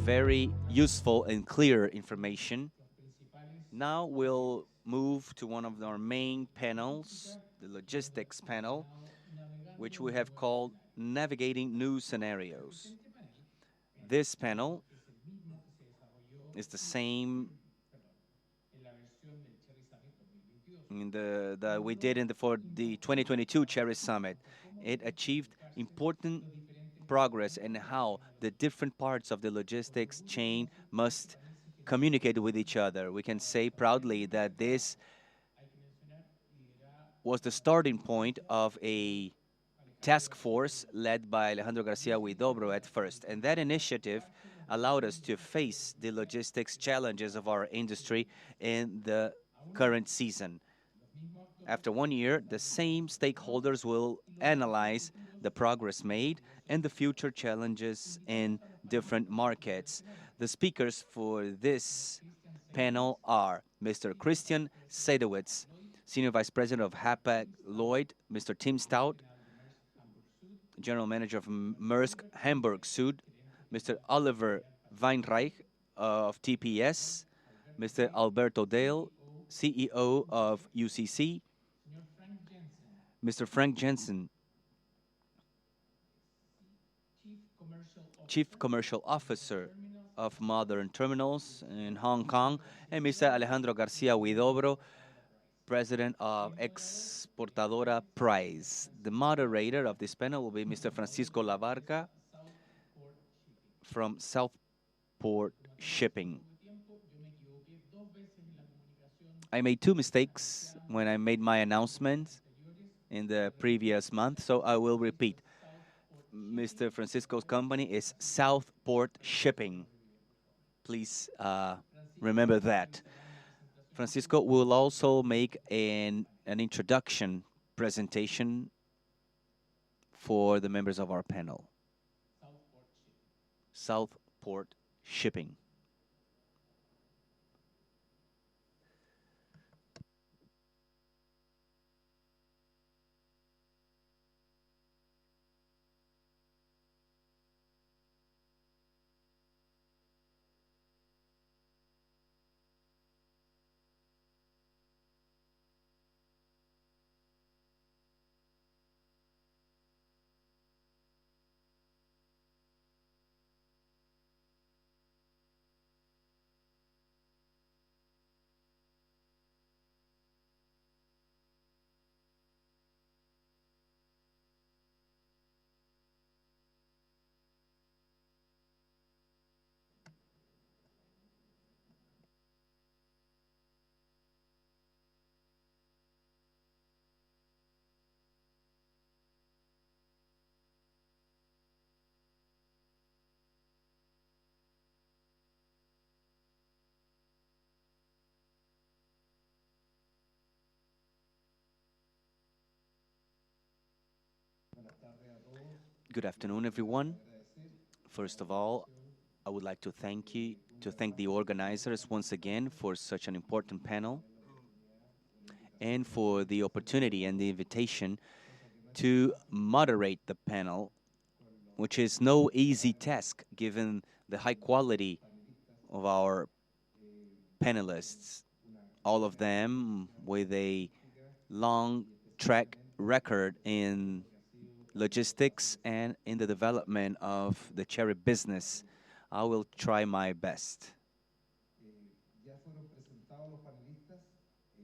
very useful and clear information. Now we'll move to one of our main panels, the logistics panel, which we have called Navigating New Scenarios. This panel is the same that we did for the 2022 Cherry Summit. It achieved important progress in how the different parts of the logistics chain must communicate with each other. We can say proudly that this was the starting point of a task force led by Alejandro Garcia Huidobro at first. And that initiative allowed us to face the logistics challenges of our industry in the current season. After 1 year, the same stakeholders will analyze the progress made and the future challenges in different markets. The speakers for this panel are Mr. Christian Seydewitz, Senior Vice President of Hapag Lloyd, Mr. Tim Stout, General Manager of Maersk Hamburg Süd, Mr. Oliver Weinreich of TPS, Mr. Alberto Dale, CEO of UCC, Mr. Frank Jensen, Chief Commercial Officer of Modern Terminals in Hong Kong, and Mr. Alejandro Garcia Huidobro, President of Exportadora Price. The moderator of this panel will be Mr. Francisco Labarca from Southport Shipping. I made two mistakes when I made my announcement in the previous month, so I will repeat. Mr. Francisco's company is Southport Shipping. Please remember that. Francisco will also make an introduction presentation for the members of our panel. Southport Shipping. Good afternoon, everyone. First of all, I would like to thank the organizers once again for such an important panel and for the opportunity and the invitation to moderate the panel, which is no easy task given the high quality of our panelists, all of them with a long track record in logistics and in the development of the cherry business. I will try my best.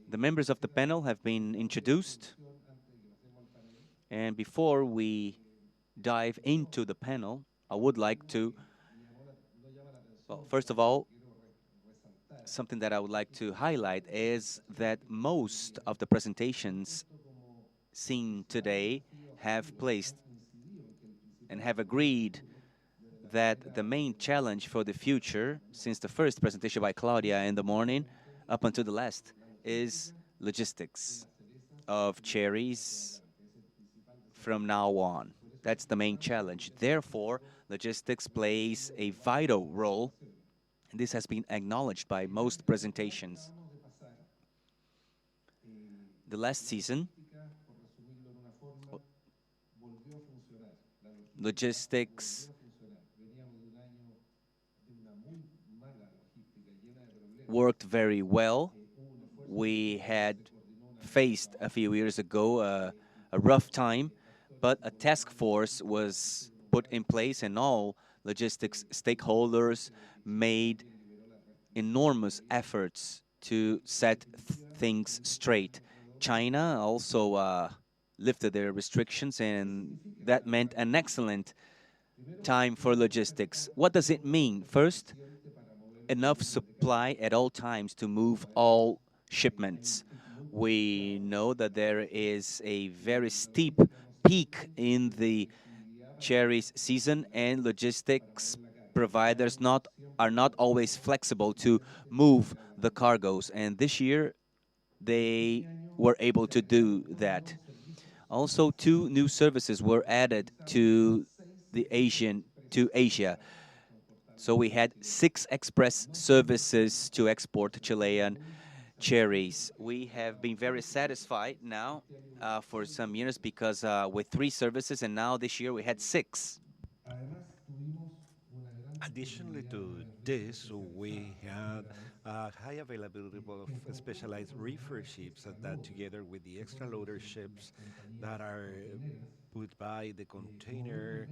The members of the panel have been introduced, and before we dive into the panel, I would like to, well, first of all, something that I would like to highlight is that most of the presentations seen today have placed and have agreed that the main challenge for the future, since the first presentation by Claudia in the morning up until the last, is logistics of cherries from now on. That's the main challenge. Therefore, logistics plays a vital role, and this has been acknowledged by most presentations. The last season, logistics worked very well. We had faced a few years ago a rough time, but a task force was put in place, and all logistics stakeholders made enormous efforts to set things straight. China also lifted their restrictions, and that meant an excellent time for logistics. What does it mean? First, enough supply at all times to move all shipments. We know that there is a very steep peak in the cherries season, and logistics providers not are not always flexible to move the cargoes. And this year they were able to do that. Also, two new services were added to the Asian to Asia. So we had 6 express services to export Chilean cherries. We have been very satisfied now for some years because with 3 services, and now this year we had 6. Additionally to this, we had high availability of specialized reefer ships that together with the extra loader ships that are put by the container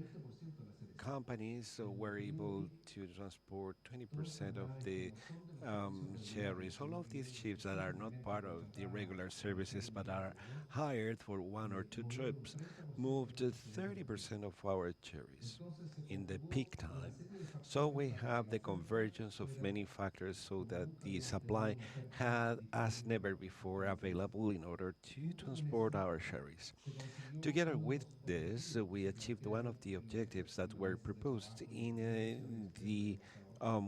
companies were able to transport 20% of the cherries. All of these ships that are not part of the regular services but are hired for 1 or 2 trips moved 30% of our cherries in the peak time. So we have the convergence of many factors so that the supply had as never before available in order to transport our cherries. Together with this, we achieved one of the objectives that were proposed in the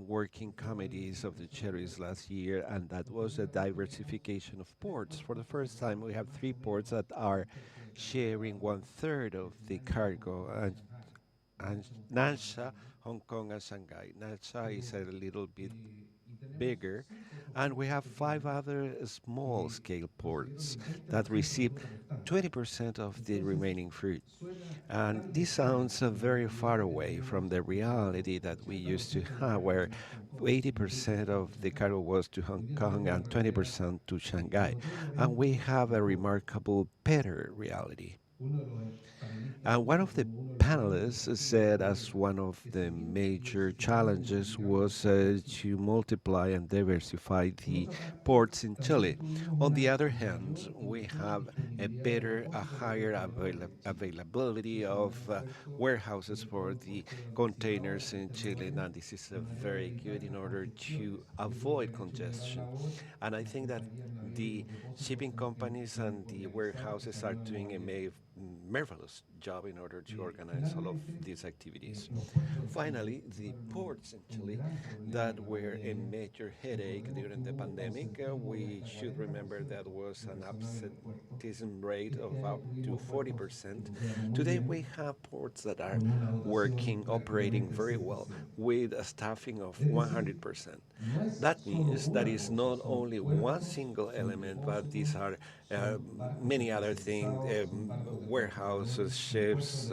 working committees of the cherries last year, and that was a diversification of ports. For the first time, we have 3 ports that are sharing 1/3 of the cargo, and Nansha, Hong Kong, and Shanghai. Nansha is a little bit bigger, and we have 5 other small scale ports that receive 20% of the remaining fruit. And this sounds very far away from the reality that we used to have, where 80% of the cargo was to Hong Kong and 20% to Shanghai. And we have a remarkable better reality. And one of the panelists said as one of the major challenges was to multiply and diversify the ports in Chile. On the other hand, we have a higher availability of warehouses for the containers in Chile, and this is very good in order to avoid congestion. And I think that the shipping companies and the warehouses are doing a marvelous job in order to organize all of these activities. Finally, the ports in Chile that were a major headache during the pandemic, we should remember that was an absenteeism rate of up to 40%. Today, we have ports that are working, operating very well with a staffing of 100%. That means that it's not only one single element, but these are uh, many other things, warehouses, ships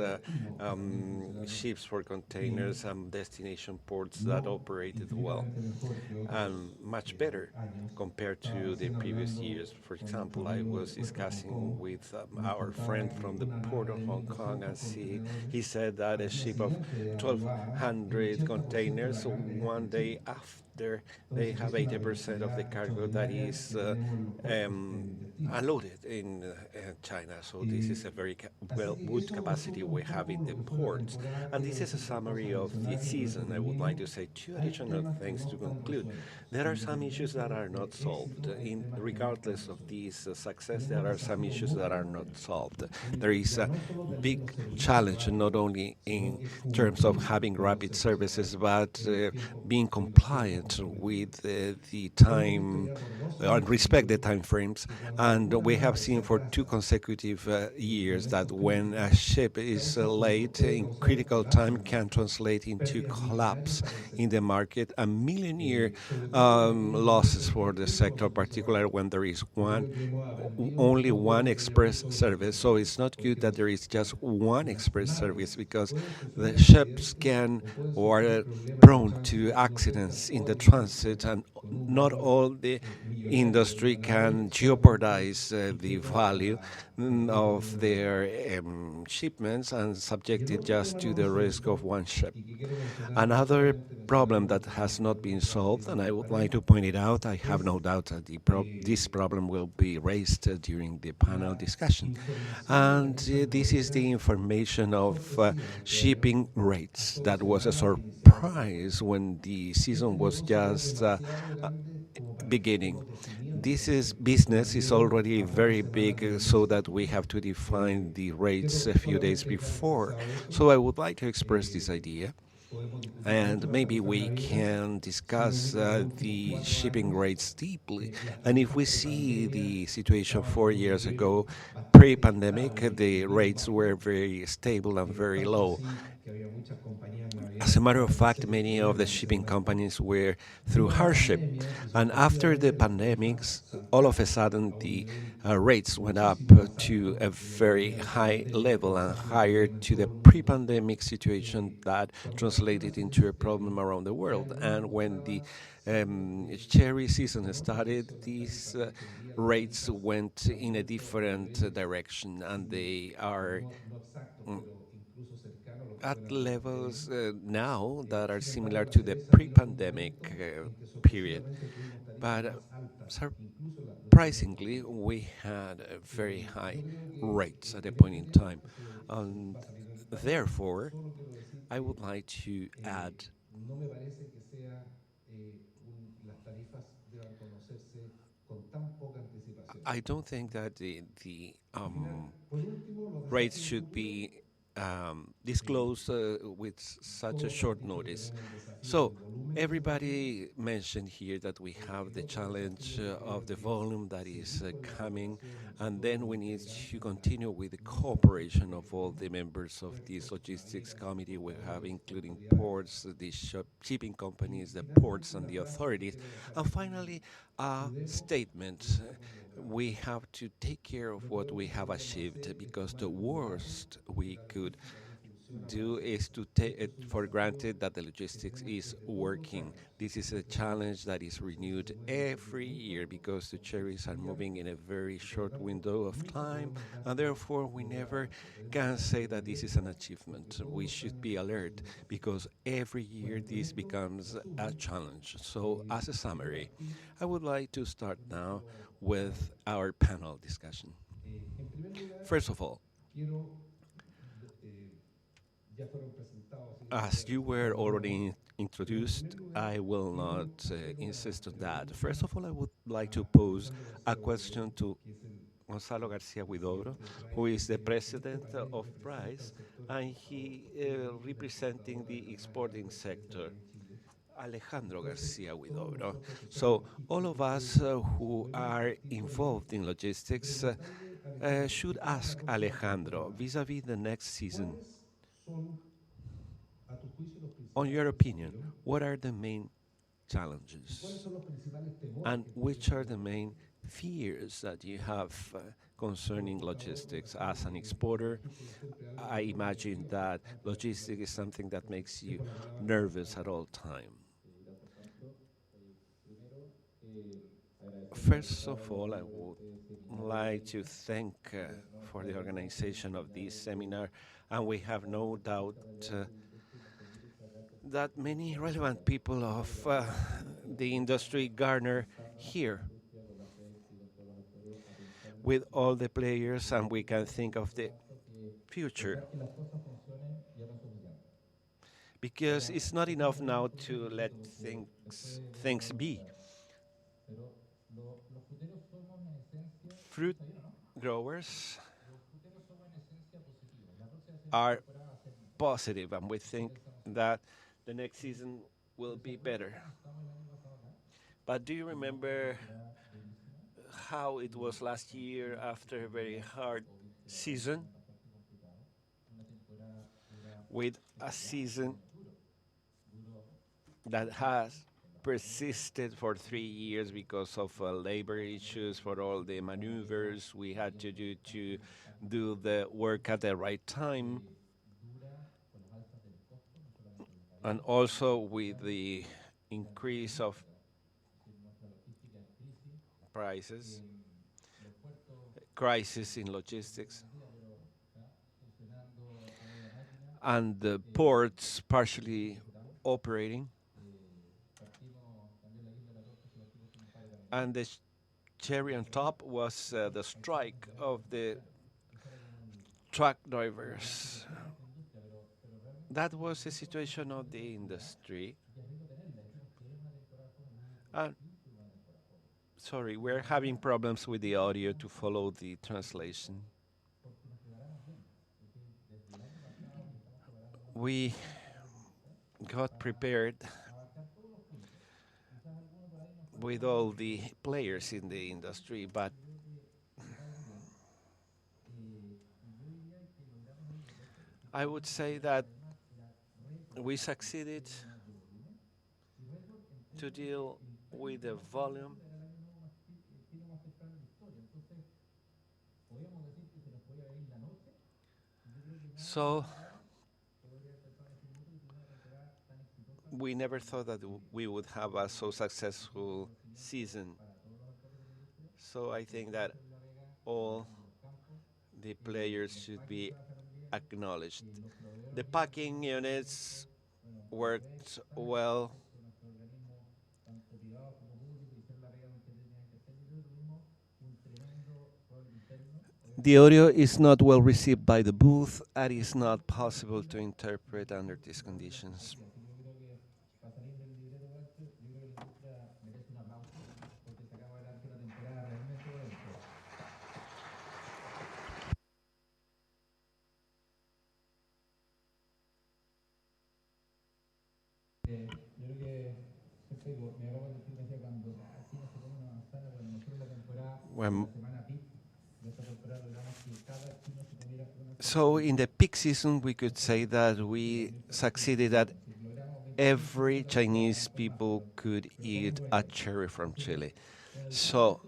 for containers, and destination ports that operated well and much better compared to the previous years. For example, I was discussing with our friend from the port of Hong Kong, and he said that a ship of 1,200 containers, so one day after they have 80% of the cargo that is unloaded in China. So this is a very good capacity we have in the ports. And this is a summary of the season. I would like to say 2 additional things to conclude. There are some issues that are not solved. Regardless of this success, there are some issues that are not solved. There is a big challenge, not only in terms of having rapid services, but being compliant with the time and respect the time frames. And we have seen for 2 consecutive years that when a ship is late in critical time can translate into collapse in the market, a millionaire losses for the sector, particularly when there is only one express service. So it's not good that there is just one express service because the ships can or are prone to accidents in the transit, and not all the industry can jeopardize the value of their shipments and subject it just to the risk of one ship. Another problem that has not been solved, and I would like to point it out, I have no doubt that this problem will be raised during the panel discussion. And this is the information of shipping rates. That was a surprise when the season was just beginning. This is business is already very big, so that we have to define the rates a few days before. So I would like to express this idea, and maybe we can discuss the shipping rates deeply. And if we see the situation 4 years ago, pre-pandemic, the rates were very stable and very low. As a matter of fact, many of the shipping companies were through hardship. And after the pandemics, all of a sudden the rates went up to a very high level and higher to the pre pandemic situation that translated into a problem around the world. And when the cherry season started, these rates went in a different direction, and they are mm, at levels now that are similar to the pre-pandemic period. But surprisingly, we had very high rates at a point in time. And therefore, I would like to add, I don't think that the rates should be disclosed with such a short notice. So everybody mentioned here that we have the challenge of the volume that is coming, and then we need to continue with the cooperation of all the members of this logistics committee we have, including ports, the shipping companies, the ports, and the authorities. And finally, a statement. We have to take care of what we have achieved, because the worst we could do is to take it for granted that the logistics is working. This is a challenge that is renewed every year, because the cherries are moving in a very short window of time, and therefore we never can say that this is an achievement. We should be alert, because every year this becomes a challenge. So, as a summary, I would like to start now with our panel discussion. First of all, as you were already introduced, I will not insist on that. First of all, I would like to pose a question to Gonzalo Garcia Huidobro, who is the president of Price, and he representing the exporting sector. Alejandro Garcia Huidobro. So all of us who are involved in logistics should ask Alejandro, vis-a-vis the next season, on your opinion, what are the main challenges and which are the main fears that you have concerning logistics? As an exporter, I imagine that logistics is something that makes you nervous at all time. First of all, I would like to thank for the organization of this seminar, and we have no doubt that many relevant people of the industry garner here with all the players, and we can think of the future. Because it's not enough now to let things be. Fruit growers are positive, and we think that the next season will be better. But do you remember how it was last year after a very hard season? With a season that has persisted for 3 years because of labor issues, for all the maneuvers we had to do the work at the right time, and also with the increase of prices, crisis in logistics, and the ports partially operating, and the cherry on top was the strike of the truck drivers. That was the situation of the industry. And sorry, we're having problems with the audio to follow the translation. We got prepared with all the players in the industry, but I would say that we succeeded to deal with the volume. So we never thought that we would have a so successful season. So I think that all the players should be acknowledged. The packing units worked well. The audio is not well received by the booth, and it is not possible to interpret under these conditions. When So in the peak season, we could say that we succeeded that every Chinese people could eat a cherry from Chile. So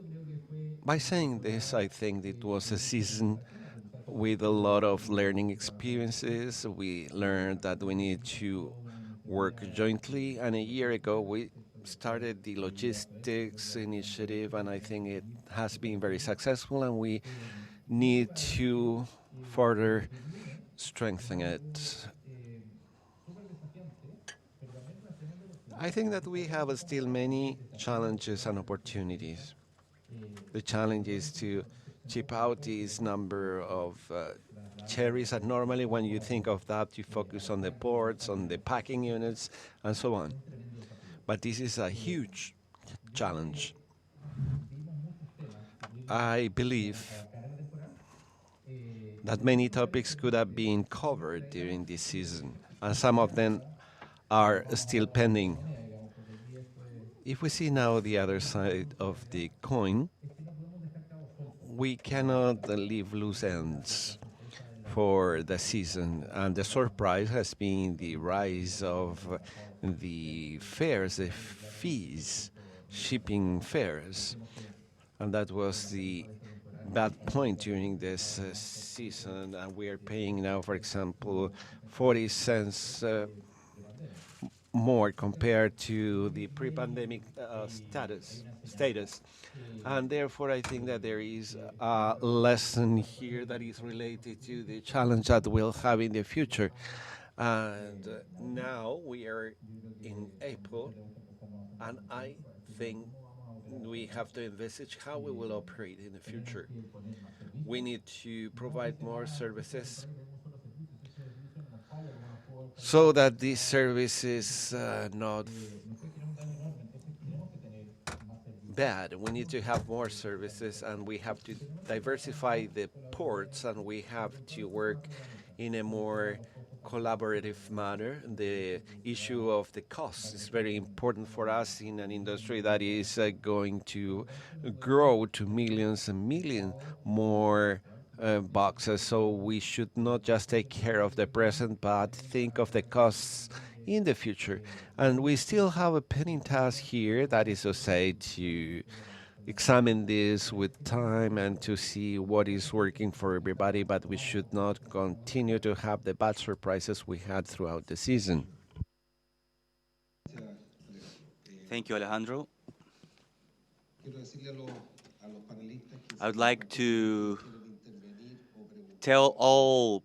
by saying this, I think it was a season with a lot of learning experiences. We learned that we need to work jointly, and a year ago we started the logistics initiative, and I think it has been very successful, and we need to further strengthen it. I think that we have still many challenges and opportunities. The challenge is to chip out this number of cherries, and normally when you think of that, you focus on the ports, on the packing units, and so on. But this is a huge challenge. I believe that many topics could have been covered during this season, and some of them are still pending. If we see now the other side of the coin, we cannot leave loose ends for the season, and the surprise has been the rise of the fares, the fees, shipping fares, and that was the bad point during this season. And we are paying now, for example, 40 cents more compared to the pre-pandemic status. And therefore, I think that there is a lesson here that is related to the challenge that we'll have in the future. And now we are in April, and I think we have to envisage how we will operate in the future. We need to provide more services so that this service is not bad. We need to have more services, and we have to diversify the ports, and we have to work in a more collaborative manner. The issue of the cost is very important for us in an industry that is going to grow to millions and millions more boxes. So we should not just take care of the present, but think of the costs in the future. And we still have a pending task here, that is to say, to examine this with time and to see what is working for everybody, but we should not continue to have the bad surprises we had throughout the season. Thank you, Alejandro. I would like to tell all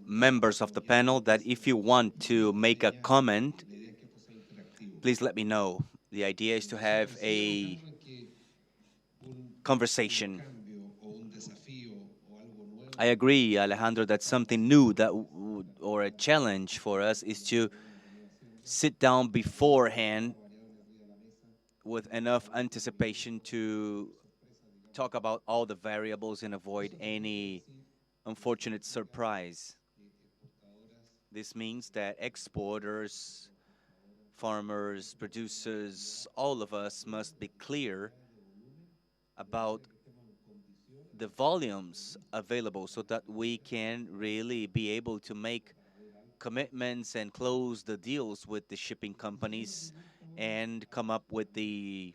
members of the panel that if you want to make a comment, please let me know. The idea is to have a conversation. I agree, Alejandro, that something new or a challenge for us is to sit down beforehand with enough anticipation to talk about all the variables and avoid any unfortunate surprise. This means that exporters, farmers, producers, all of us must be clear about the volumes available so that we can really be able to make commitments and close the deals with the shipping companies and come up with the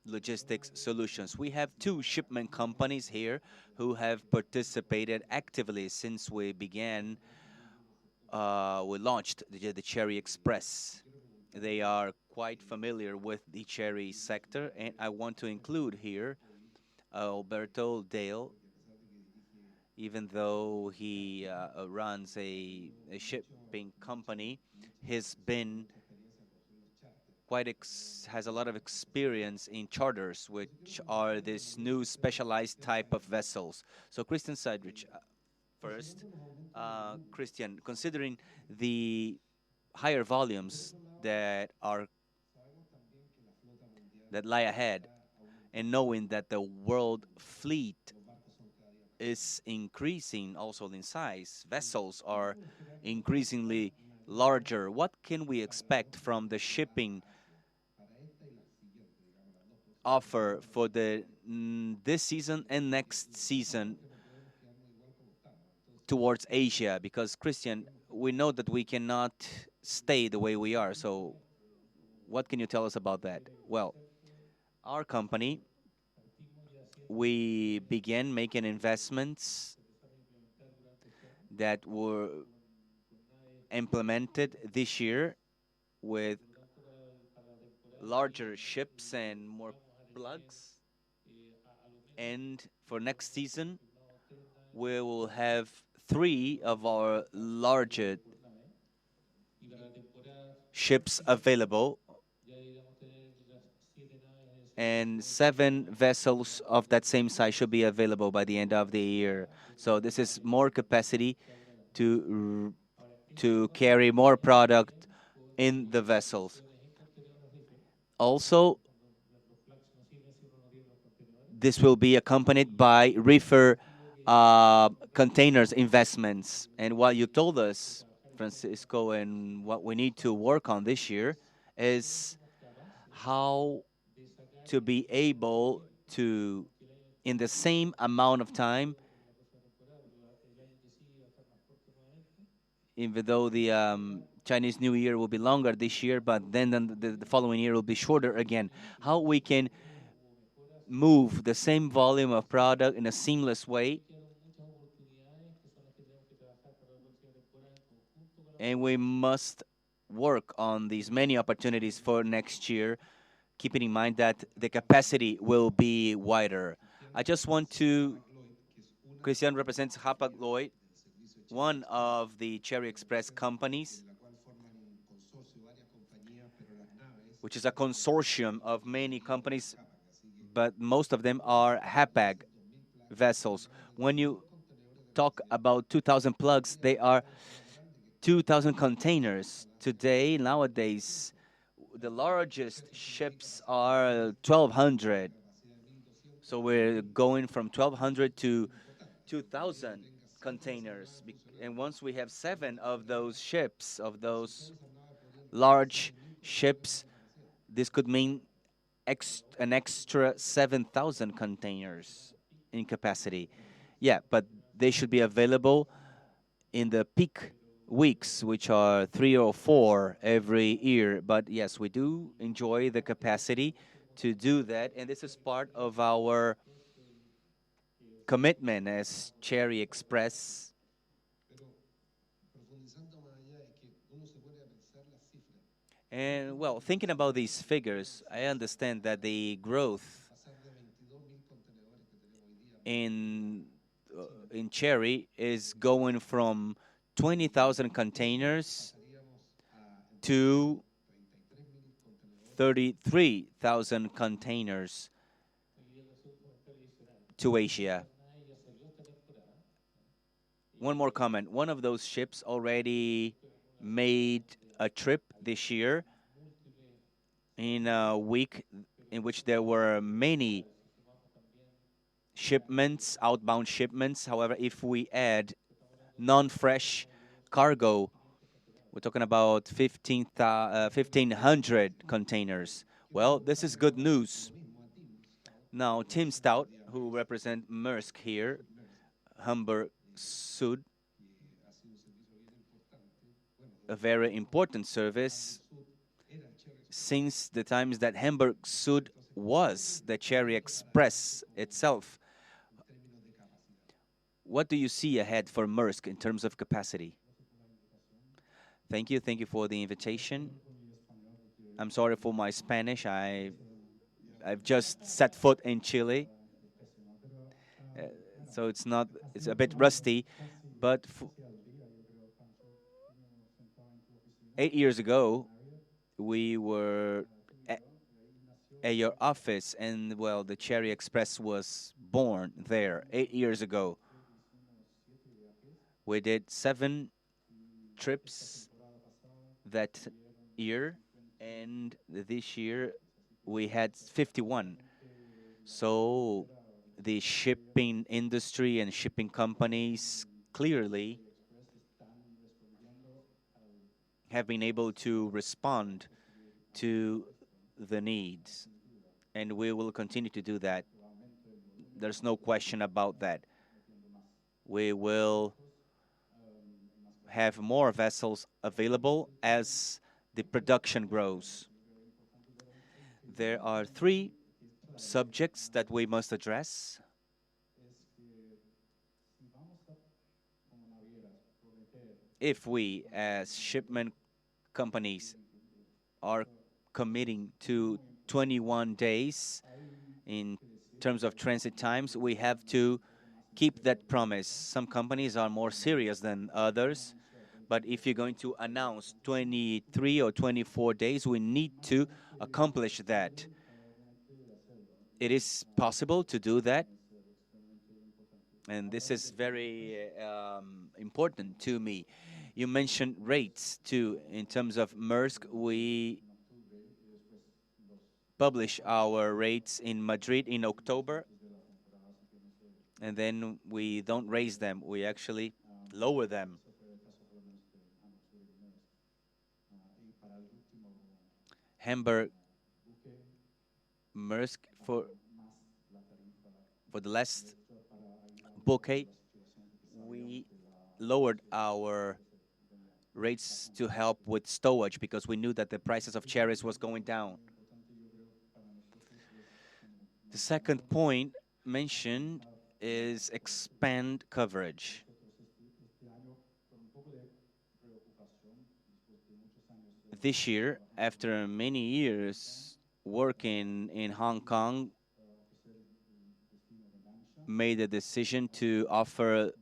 logistics solutions. We have two shipment companies here who have participated actively since we launched the Cherry Express. They are quite familiar with the cherry sector, and I want to include here Alberto Dale, even though he runs a shipping company, he's been has a lot of experience in charters, which are this new specialized type of vessels. So Christian Seydewitz, first, Christian, considering the higher volumes that lie ahead, and knowing that the world fleet is increasing also in size, vessels are increasingly larger. What can we expect from the shipping offer for this season and next season towards Asia? Because Christian, we know that we cannot stay the way we are. So what can you tell us about that? Well, our company, we began making investments that were implemented this year with larger ships and more plugs. And for next season, we will have 3 of our larger ships available and 7 vessels of that same size should be available by the end of the year. So this is more capacity to carry more product in the vessels. Also, this will be accompanied by reefer containers investments. And what you told us, Francisco, and what we need to work on this year is how to be able to, in the same amount of time, even though the Chinese New Year will be longer this year, but then the following year will be shorter again, how we can move the same volume of product in a seamless way. And we must work on these many opportunities for next year, keeping in mind that the capacity will be wider. I just want to, Christian represents Hapag-Lloyd, one of the Cherry Express companies, which is a consortium of many companies, but most of them are Hapag vessels. When you talk about 2,000 plugs, they are 2,000 containers. Nowadays, the largest ships are 1,200. So we're going from 1,200 to 2,000 containers. And once we have 7 of those ships, of those large ships, this could mean an extra 7,000 containers in capacity. Yeah, but they should be available in the peak weeks, which are 3 or 4 every year. But yes, we do enjoy the capacity to do that, and this is part of our commitment as Cherry Express. And well, thinking about these figures, I understand that the growth in in cherry is going from 20,000 containers to 33,000 containers to Asia. One more comment. One of those ships already made a trip this year in a week in which there were many shipments, outbound shipments. However, if we add non-fresh cargo, we're talking about 1,500 containers. Well, this is good news. Now, Tim Stout, who represent Maersk here, Hamburg Sud, a very important service since the times that Hamburg Sud was the Cherry Express itself. What do you see ahead for Maersk in terms of capacity? Thank you. Thank you for the invitation. I'm sorry for my Spanish. I've just set foot in Chile, so it's a bit rusty. But 8 years ago, we were at your office, and well, the Cherry Express was born there 8 years ago. We did 7 trips that year, and this year we had 51. So the shipping industry and shipping companies clearly have been able to respond to the needs, and we will continue to do that. There's no question about that. We will have more vessels available as the production grows. There are 3 subjects that we must address. If we, as shipment companies, are committing to 21 days in terms of transit times, we have to keep that promise. Some companies are more serious than others, but if you're going to announce 23 or 24 days, we need to accomplish that. It is possible to do that, and this is very important to me. You mentioned rates too. In terms of Maersk, we publish our rates in Madrid in October, and then we don't raise them. We actually lower them. Hamburg Maersk, for the last bouquet, we lowered our rates to help with stowage because we knew that the prices of cherries was going down. The second point mentioned is expand coverage. This year, after many years working in Hong Kong, made a decision to offer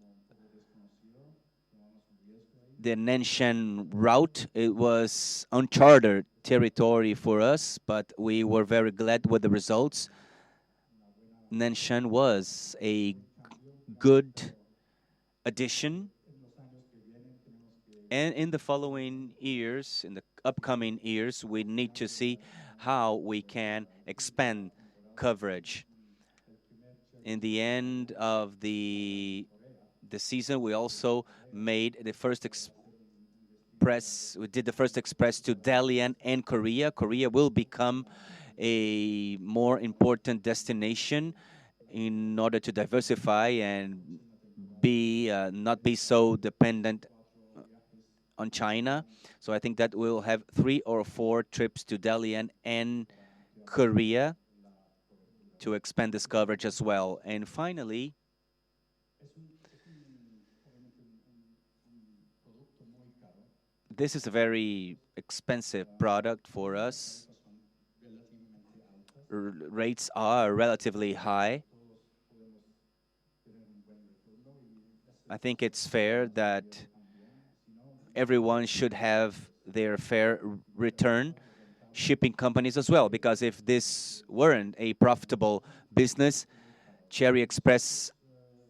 the Nanshan route. It was uncharted territory for us, but we were very glad with the results. Nanshan was a good addition, and in the following years, in the upcoming years, we need to see how we can expand coverage. In the end of the season, we also made the first express. We did the first express to Dalian and Korea. Korea will become a more important destination in order to diversify and not be so dependent on China. So I think that we'll have 3 or 4 trips to Dalian and Korea to expand this coverage as well. And finally, This is a very expensive product for us. Rates are relatively high. I think it's fair that everyone should have their fair return, shipping companies as well, because if this weren't a profitable business, Cherry Express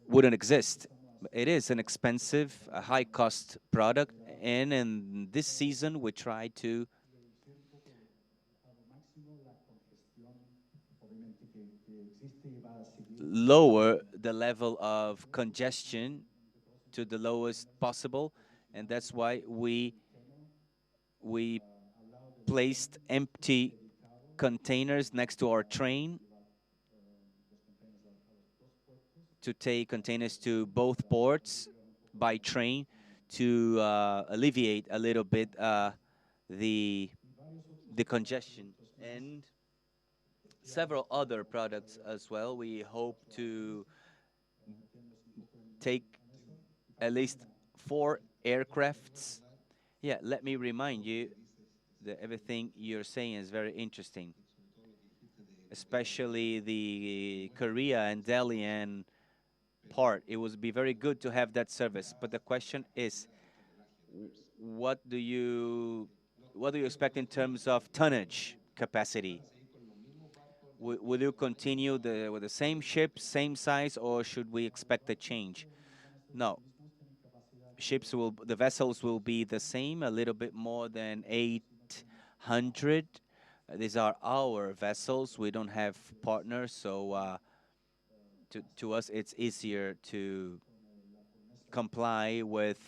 wouldn't exist. It is an expensive, a high cost product, and in this season we try to lower the level of congestion to the lowest possible, and that's why we placed empty containers next to our train to take containers to both ports by train to alleviate a little bit the the congestion, and several other products as well. We hope to take at least 4 aircrafts. Yeah, let me remind you that everything you're saying is very interesting, especially the Korea and Dalian part. It would be very good to have that service. But the question is, what do you what do you expect in terms of tonnage capacity? Will you continue with the same ship, same size, or should we expect a change? No, the vessels will be the same, a little bit more than 800. These are our vessels. We don't have partners, so to us it's easier to comply with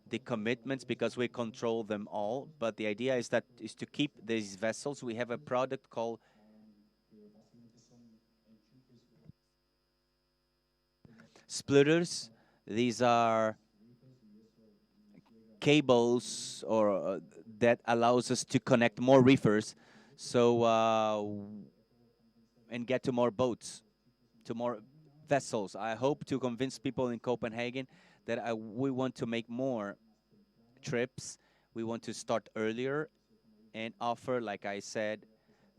the commitments because we control them all. But the idea is to keep these vessels. We have a product called splitters. These are cables or that allows us to connect more reefers, so and get to more boats, to more vessels. I hope to convince people in Copenhagen that we want to make more trips. We want to start earlier and offer, like I said,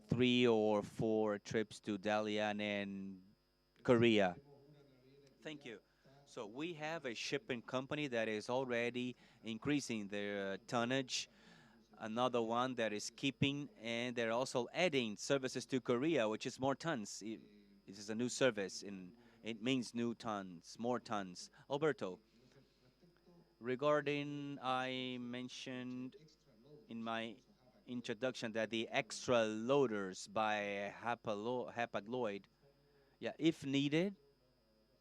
3 or 4 trips to Dalian and Korea. Thank you. So we have a shipping company that is already increasing their tonnage, another one that is keeping, and they're also adding services to Korea, which is more tons. This is a new service, and it means new tons, more tons. Alberto, regarding, I mentioned in my introduction that the extra loaders by Hapag-Lloyd, yeah, if needed,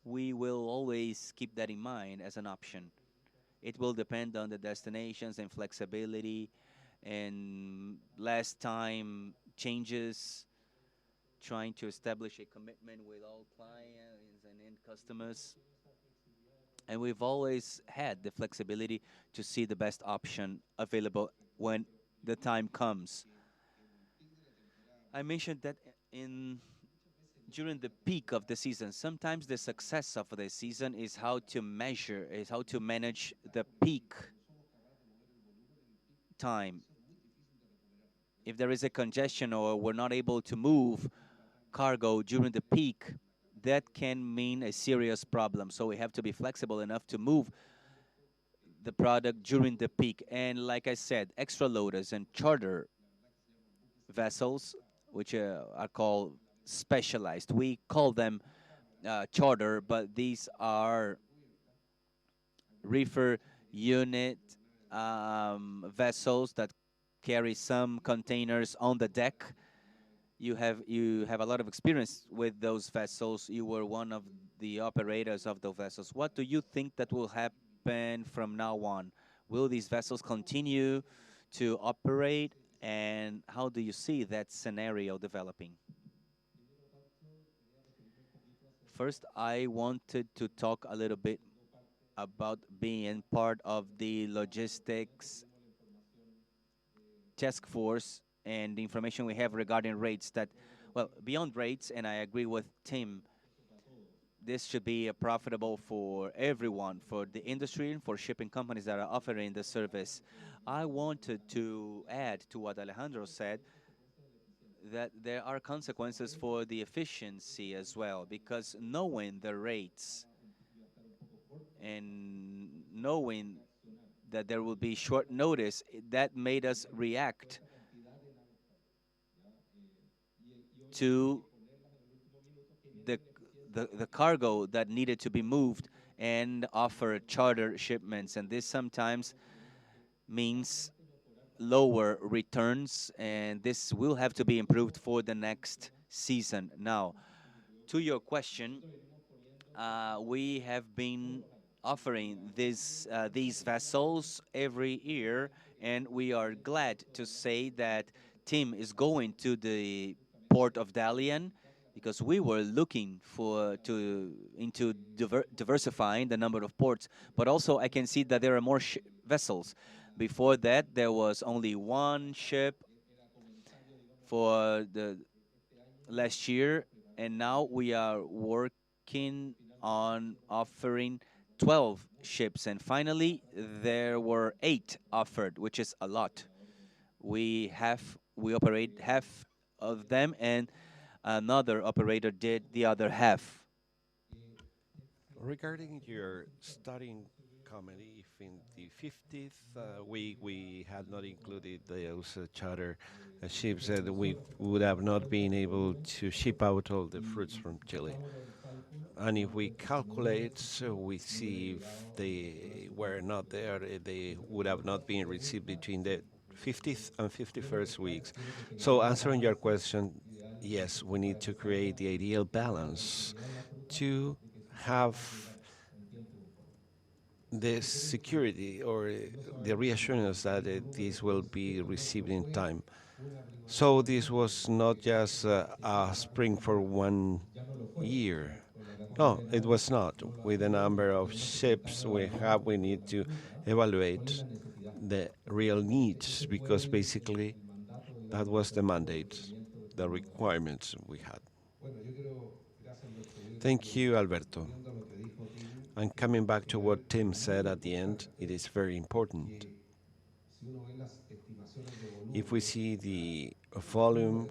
we will always keep that in mind as an option. It will depend on the destinations and flexibility and last time changes, trying to establish a commitment with all clients and end customers. And we've always had the flexibility to see the best option available when the time comes. I mentioned that in during the peak of the season. Sometimes the success of the season is how to manage the peak time. If there is a congestion or we're not able to move cargo during the peak, that can mean a serious problem. So we have to be flexible enough to move the product during the peak. And like I said, extra loaders and charter vessels, which are called specialized. We call them charter, but these are reefer unit vessels that carry some containers on the deck. You have a lot of experience with those vessels. You were one of the operators of those vessels. What do you think that will happen from now on? Will these vessels continue to operate, and how do you see that scenario developing? First, I wanted to talk a little bit about being part of the logistics task force and the information we have regarding rates that, well, beyond rates, and I agree with Tim, this should be profitable for everyone, for the industry and for shipping companies that are offering the service. I wanted to add to what Alejandro said that there are consequences for the efficiency as well, because knowing the rates and knowing that there will be short notice, that made us react to the, the cargo that needed to be moved and offer charter shipments. And this sometimes means lower returns, and this will have to be improved for the next season. Now, to your question, we have been offering these vessels every year, and we are glad to say that Tim is going to the port of Dalian because we were looking for to into diversifying the number of ports, but also I can see that there are more vessels. Before that, there was only one ship for the last year, and now we are working on offering 12 ships. And finally, there were 8 offered, which is a lot. We operate half of them, and another operator did the other half. Regarding your starting comedy, if in the 50th week we had not included those charter ships, that we would have not been able to ship out all the fruits from Chile. And if we calculate, so we see if they were not there, they would have not been received between the 50th and 51st weeks. So answering your question, yes, we need to create the ideal balance to have the security or the reassurance that this will be received in time. So this was not just a spring for 1 year. No, it was not. With the number of ships we have, we need to evaluate the real needs because basically that was the mandate, the requirements we had. Thank you, Alberto. And coming back to what Tim said at the end, it is very important. If we see the volume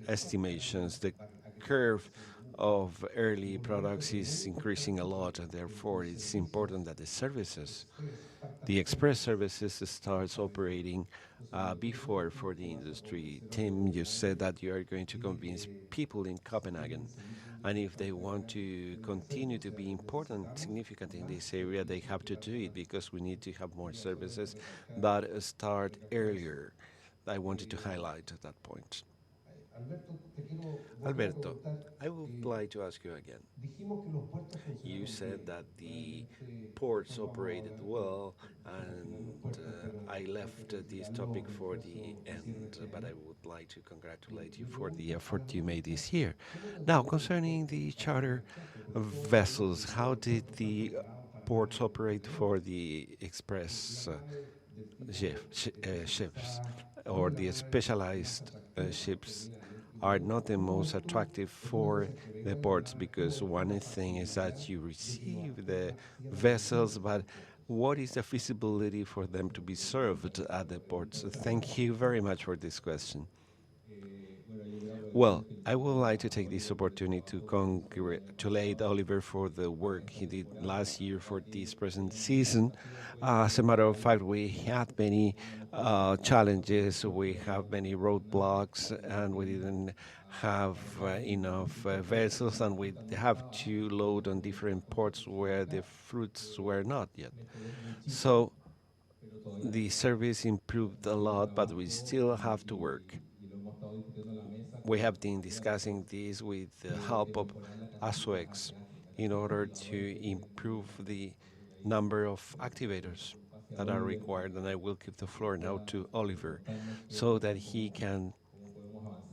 estimations, the curve of early products is increasing a lot, and therefore it's important that the services, the express services, starts operating before for the industry. Tim, you said that you are going to convince people in Copenhagen, and if they want to continue to be important, significant in this area, they have to do it because we need to have more services that start earlier. I wanted to highlight that point. Alberto, I would like to ask you again. You said that the ports operated well, and I left this topic for the end, but I would like to congratulate you for the effort you made this year. Now, concerning the charter vessels, how did the ports operate for the express ships or the specialized ships? Are not the most attractive for the ports because one thing is that you receive the vessels, but what is the feasibility for them to be served at the ports? Thank you very much for this question. Well, I would like to take this opportunity to congratulate Oliver for the work he did last year for this present season. As a matter of fact, we had many challenges, we have many roadblocks, and we didn't have enough vessels, and we have to load on different ports where the fruits were not yet. So the service improved a lot, but we still have to work. We have been discussing this with the help of ASOEX in order to improve the number of activators that are required. And I will give the floor now to Oliver so that he can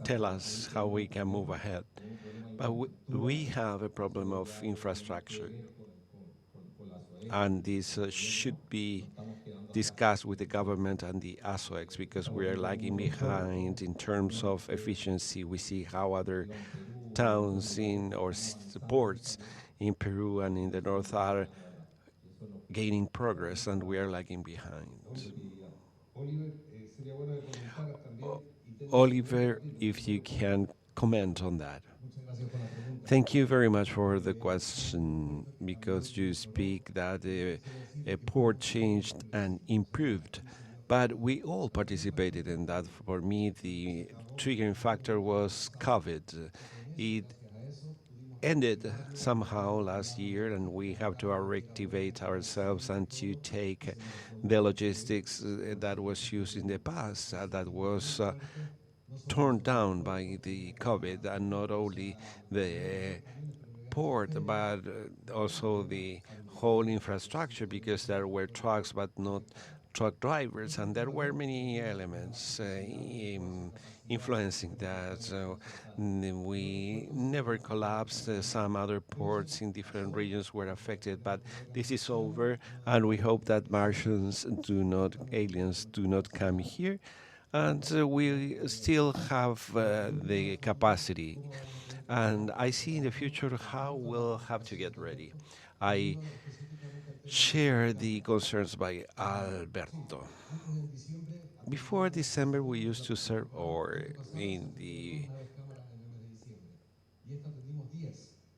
tell us how we can move ahead. But we have a problem of infrastructure, and this should be discussed with the government and the ASOEX because we are lagging behind in terms of efficiency. We see how other towns in or ports in Peru and in the north are gaining progress and we are lagging behind. O- Oliver, if you can comment on that. Thank you very much for the question because you speak that a port changed and improved, but we all participated in that. For me, the triggering factor was COVID. It ended somehow last year, and we have to reactivate ourselves and to take the logistics that was used in the past, that was torn down by the COVID, and not only the port, but also the whole infrastructure, because there were trucks but not truck drivers, and there were many elements influencing that. So we never collapsed. Some other ports in different regions were affected, but this is over, and we hope that Martians do not, aliens do not come here, and we still have the capacity. And I see in the future how we'll have to get ready. I share the concerns by Alberto. Before December, we used to serve, or in the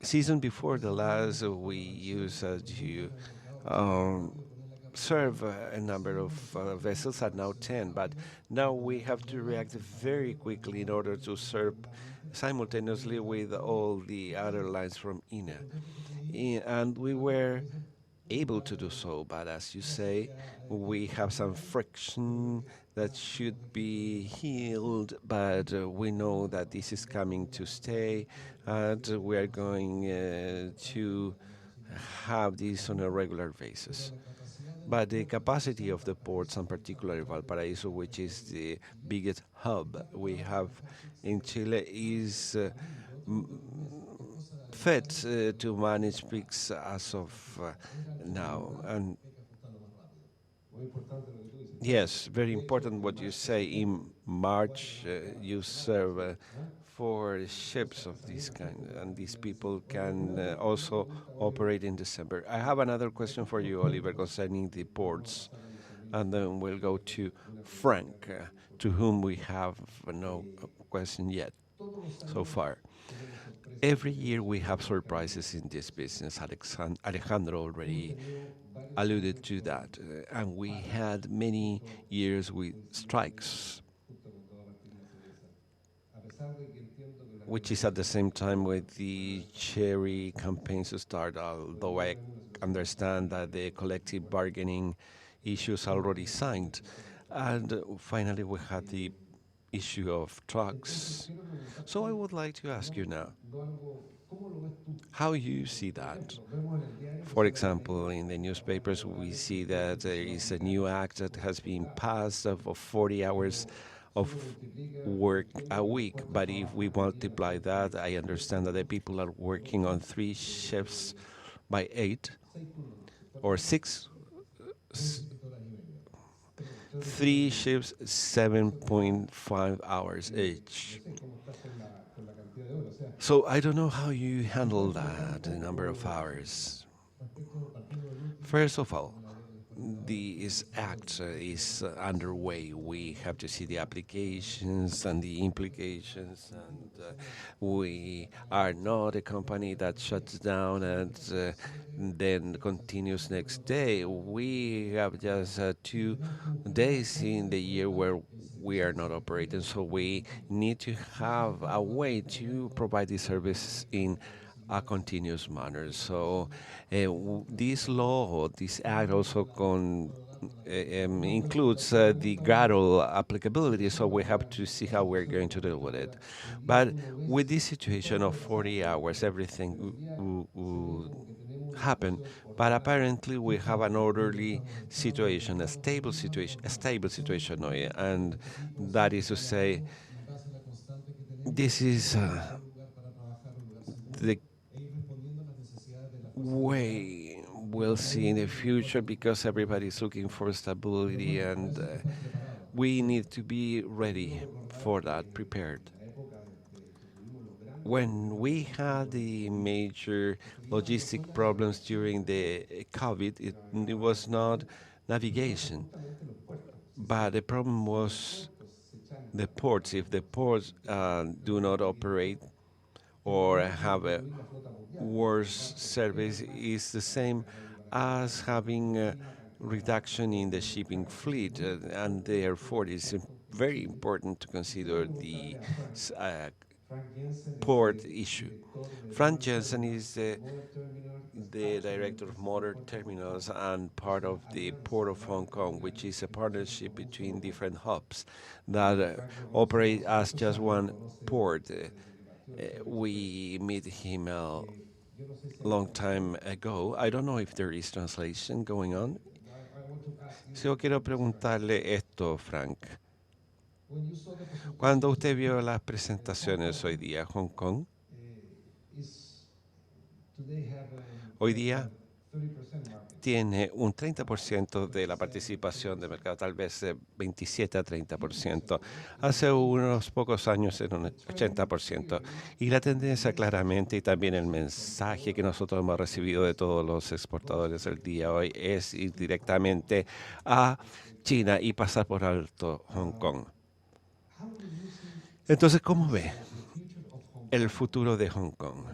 season before the last, we used to um, serve a number of vessels are now 10, but now we have to react very quickly in order to serve simultaneously with all the other lines from INA. And we were able to do so, but as you say, we have some friction that should be healed, but we know that this is coming to stay, and we are going to have this on a regular basis. But the capacity of the ports, and particularly Valparaiso, which is the biggest hub we have in Chile, is fit to manage peaks as of now. And yes, very important what you say. In March, you serve for ships of this kind, and these people can also operate in December. I have another question for you, Oliver, concerning the ports, and then we'll go to Frank, to whom we have no question yet so far. Every year we have surprises in this business. Alejandro already alluded to that. And we had many years with strikes, which is at the same time with the cherry campaigns to start, although I understand that the collective bargaining issues are already signed. And finally, we had the issue of trucks. So I would like to ask you now how you see that. For example, in the newspapers, we see that there is a new act that has been passed of 40 hours of work a week. But if we multiply that, I understand that the people are working on 3 shifts by 8 or 6, 3 shifts, 7.5 hours each. So I don't know how you handle that, the number of hours. First of all, this act is underway. We have to see the applications and the implications, and we are not a company that shuts down and then continues next day. We have just 2 days in the year where we are not operating, so we need to have a way to provide this service in a continuous manner. So this law, this act also includes the gradual applicability, so we have to see how we're going to deal with it. But with this situation of 40 hours, everything would happen. But apparently, we have an orderly situation, a stable situation, no, yeah? And that is to say, this is the way we'll see in the future because everybody's looking for stability, and we need to be ready for that, prepared. when we had the major logistic problems during the COVID, it was not navigation, but the problem was the ports. If the ports do not operate or have a worse service, is the same as having a reduction in the shipping fleet, and therefore it's very important to consider the port issue. Frank Jensen is the director of motor terminals and part of the Port of Hong Kong, which is a partnership between different hubs that operate as just one port. We met him a long time ago. I don't know if there is translation going on. Si yo quiero preguntarle esto, Frank. Cuando usted vio las presentaciones hoy día, Hong Kong, hoy día tiene un 30% de la participación de mercado, tal vez 27 a 30%. Hace unos pocos años era un 80%. Y la tendencia claramente, y también el mensaje que nosotros hemos recibido de todos los exportadores el día hoy, es ir directamente a China y pasar por alto Hong Kong. Entonces, ¿cómo ve el futuro de Hong Kong?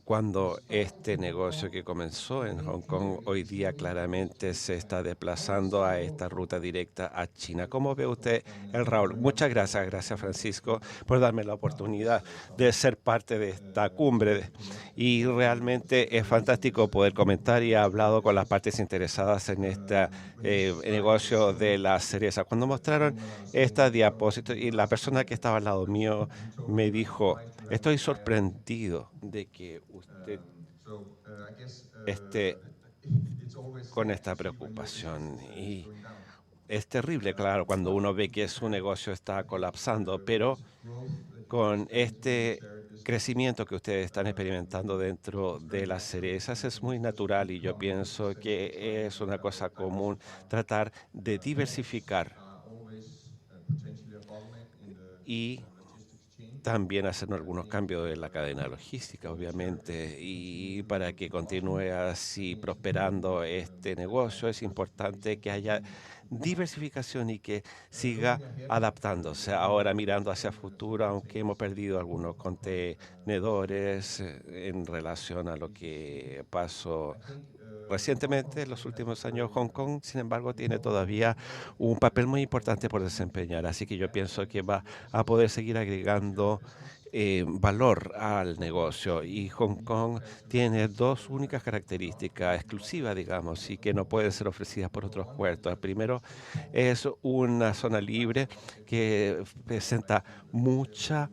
Cuando este negocio que comenzó en Hong Kong hoy día claramente se está desplazando a esta ruta directa a China. ¿Cómo ve usted el Raúl? Muchas gracias, gracias Francisco por darme la oportunidad de ser parte de esta cumbre. Y realmente es fantástico poder comentar y he hablado con las partes interesadas en este negocio de la cereza. Cuando mostraron esta diapositiva y la persona que estaba al lado mío me dijo, estoy sorprendido de que usted esté con esta preocupación. Y es terrible, claro, cuando uno ve que su negocio está colapsando, pero con este crecimiento que ustedes están experimentando dentro de las cerezas es muy natural y yo pienso que es una cosa común tratar de diversificar y también hacer algunos cambios en la cadena logística, obviamente, y para que continúe así prosperando este negocio es importante que haya diversificación y que siga adaptándose. Ahora mirando hacia el futuro, aunque hemos perdido algunos contenedores en relación a lo que pasó recientemente, en los últimos años, Hong Kong, sin embargo, tiene todavía un papel muy importante por desempeñar. Así que yo pienso que va a poder seguir agregando valor al negocio. Y Hong Kong tiene dos únicas características exclusivas, digamos, y que no pueden ser ofrecidas por otros puertos. El primero es una zona libre que presenta mucha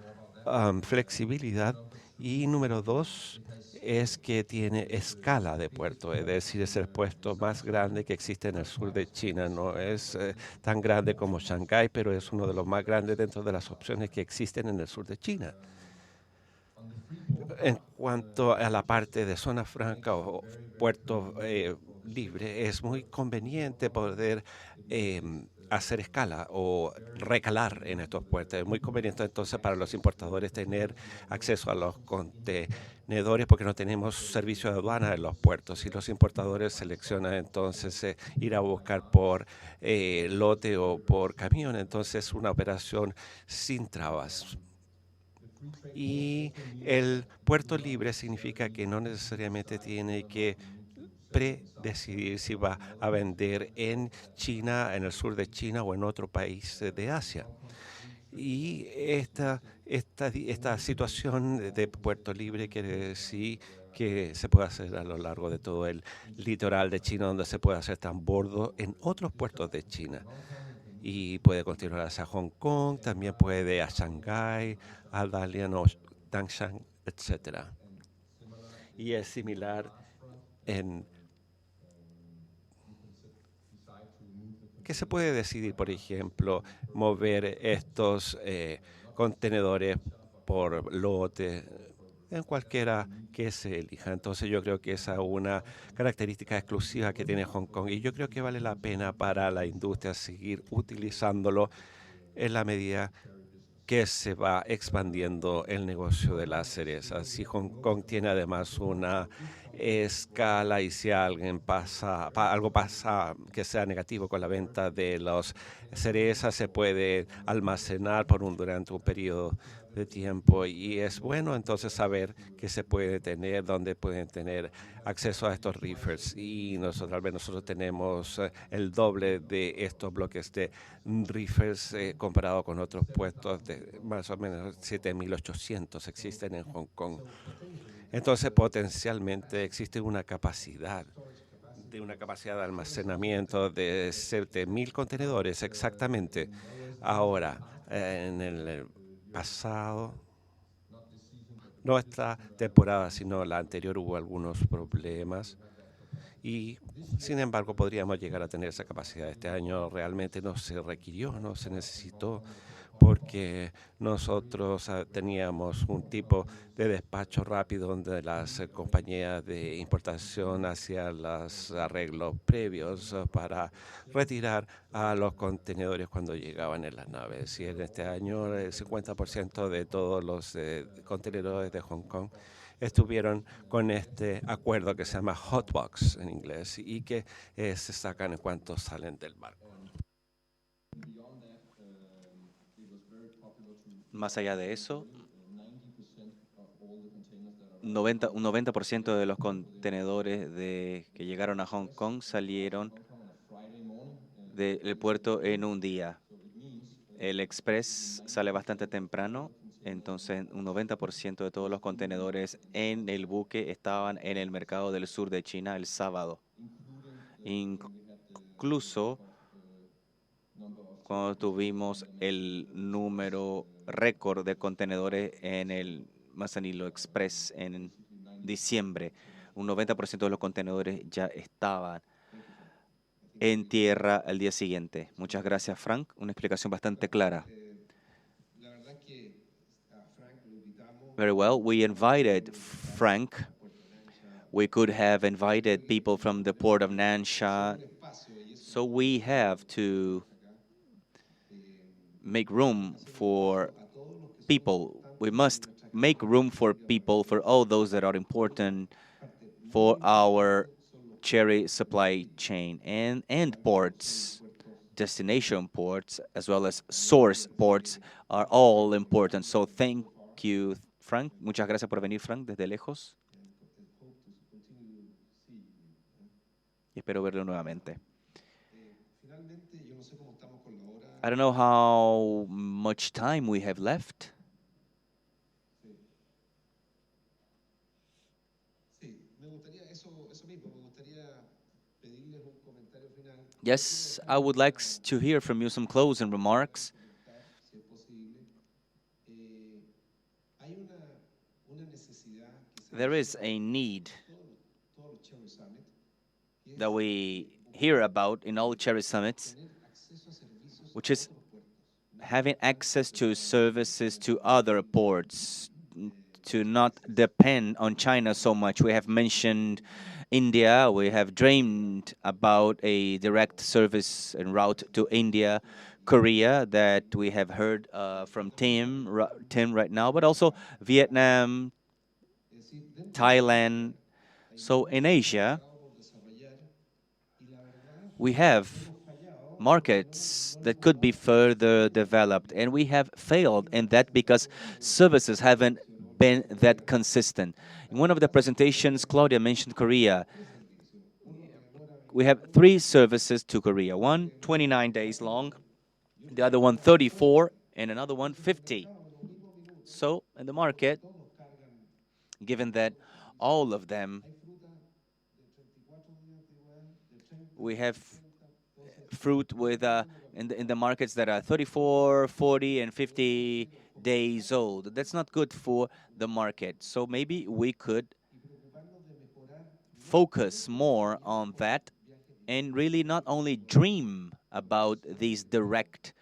flexibilidad. Y número dos, es que tiene escala de puerto, es decir, es el puerto más grande que existe en el sur de China. No es tan grande como Shanghái, pero es uno de los más grandes dentro de las opciones que existen en el sur de China. En cuanto a la parte de zona franca o puerto libre, es muy conveniente poder hacer escala o recalar en estos puertos. Es muy conveniente entonces para los importadores tener acceso a los contenedores porque no tenemos servicio de aduana en los puertos y los importadores seleccionan entonces ir a buscar por lote o por camión. Entonces es una operación sin trabas. Y el puerto libre significa que no necesariamente tiene que predecidir si va a vender en China, en el sur de China o en otro país de Asia. Y esta situación de puerto libre quiere decir que se puede hacer a lo largo de todo el litoral de China, donde se puede hacer transbordo en otros puertos de China. Y puede continuar hacia Hong Kong, también puede a Shanghái, a Dalian o Tangshan, etcétera. Y es similar en que se puede decidir, por ejemplo, mover estos contenedores por lote en cualquiera que se elija. Entonces yo creo que esa es una característica exclusiva que tiene Hong Kong y yo creo que vale la pena para la industria seguir utilizándolo en la medida que se va expandiendo el negocio de las cerezas. Y Hong Kong tiene además una escala y si alguien algo pasa que sea negativo con la venta de las cerezas, se puede almacenar durante un periodo de tiempo y es bueno entonces saber que se puede tener, dónde pueden tener acceso a estos reefers y nosotros tenemos el doble de estos bloques de reefers comparado con otros puestos de más o menos 7.800 existen en Hong Kong. Entonces, potencialmente existe una capacidad de almacenamiento de 7.000 contenedores exactamente. Ahora, en el pasado, no esta temporada, sino la anterior, hubo algunos problemas y sin embargo podríamos llegar a tener esa capacidad. Este año realmente no se requirió, no se necesitó porque nosotros teníamos un tipo de despacho rápido donde las compañías de importación hacían los arreglos previos para retirar a los contenedores cuando llegaban en las naves. Y en este año el 50% de todos los contenedores de Hong Kong estuvieron con este acuerdo que se llama Hotbox en inglés y que se sacan en cuanto salen del barco. Más allá de eso, un 90% de los contenedores que llegaron a Hong Kong salieron del puerto en un día. El Express sale bastante temprano, entonces un 90% de todos los contenedores en el buque estaban en el mercado del sur de China el sábado. Incluso cuando tuvimos el número récord de contenedores en el Manzanillo Express en diciembre, un 90% de los contenedores ya estaban en tierra al día siguiente. Muchas gracias, Frank. Una explicación bastante clara. Very well. We invited Frank. We could have invited people from the port of Nansha. So we have to make room for people. We must make room for people, for all those that are important for our cherry supply chain and ports. Destination ports as well as source ports are all important. So thank you, Frank. Muchas gracias por venir, Frank, desde lejos. Y espero verlo nuevamente. I don't know how much time we have left. Yes, I would like to hear from you some closing remarks. There is a need that we hear about in all cherry summits, which is having access to services to other ports, to not depend on China so much. We have mentioned India. We have dreamed about a direct service en route to India, Korea, that we have heard from Tim right now, but also Vietnam, Thailand. So in Asia, we have markets that could be further developed, and we have failed in that because services haven't been that consistent. In one of the presentations, Claudia mentioned Korea. We have 3 services to Korea. One, 29 days long, the other one, 34, and another one, 50. So in the market, given that all of them, we have fruit with in the markets that are 34, 40, and 50 days old. That's not good for the market. So maybe we could focus more on that and really not only dream about these direct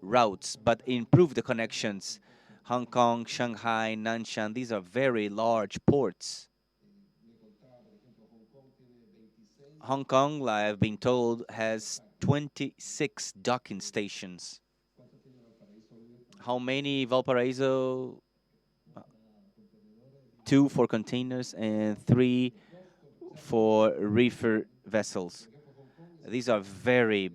routes, but improve the connections. Hong Kong, Shanghai, Nanshan, these are very large ports. Hong Kong, I've been told, has 26 docking stations. How many Valparaiso? 2 for containers and 3 for reefer vessels. These are very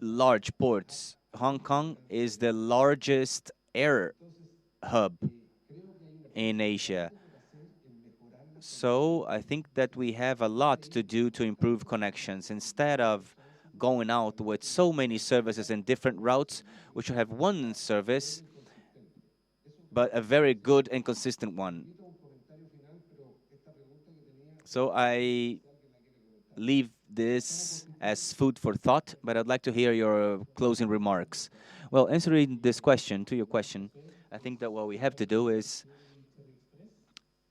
large ports. Hong Kong is the largest air hub in Asia. So I think that we have a lot to do to improve connections. Instead of going out with so many services and different routes, we should have one service, but a very good and consistent one. So I leave this as food for thought, but I'd like to hear your closing remarks. Well, answering this question, to your question, I think that what we have to do is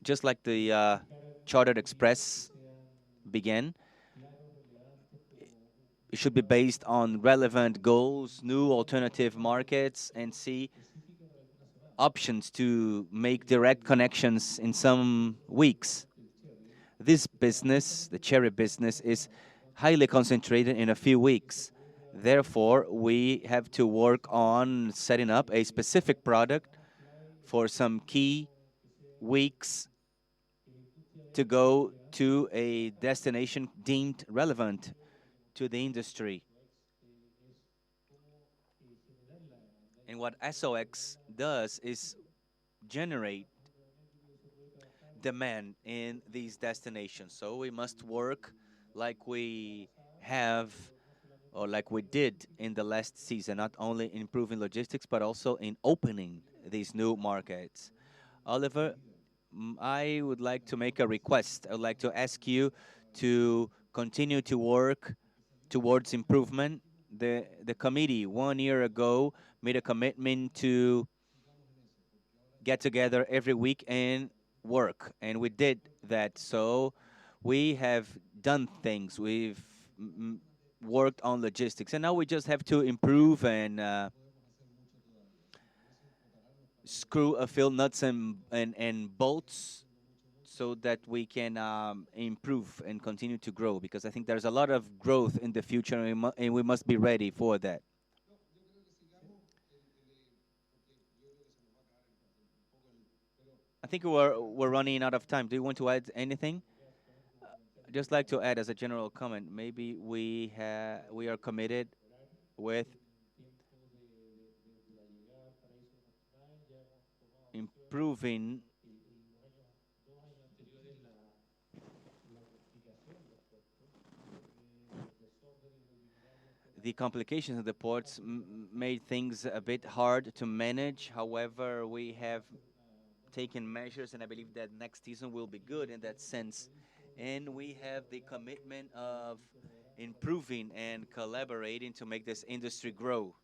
just like the Chartered Express began, it should be based on relevant goals, new alternative markets, and see options to make direct connections in some weeks. This business, the cherry business, is highly concentrated in a few weeks. Therefore, we have to work on setting up a specific product for some key weeks to go to a destination deemed relevant to the industry. And what SOX does is generate demand in these destinations. So we must work like we have or like we did in the last season, not only in improving logistics, but also in opening these new markets. Oliver, I would like to make a request. I would like to ask you to continue to work towards improvement. The committee 1 year ago made a commitment to get together every week and work, and we did that. So we have done things. We've worked on logistics, and now we just have to improve and screw a few nuts and bolts so that we can improve and continue to grow, because I think there's a lot of growth in the future, and we must be ready for that. I think we're running out of time. Do you want to add anything? Just like to add as a general comment, maybe we are committed with improving the complications of the ports made things a bit hard to manage. However, we have taken measures, and I believe that next season will be good in that sense. And we have the commitment of improving and collaborating to make this industry grow.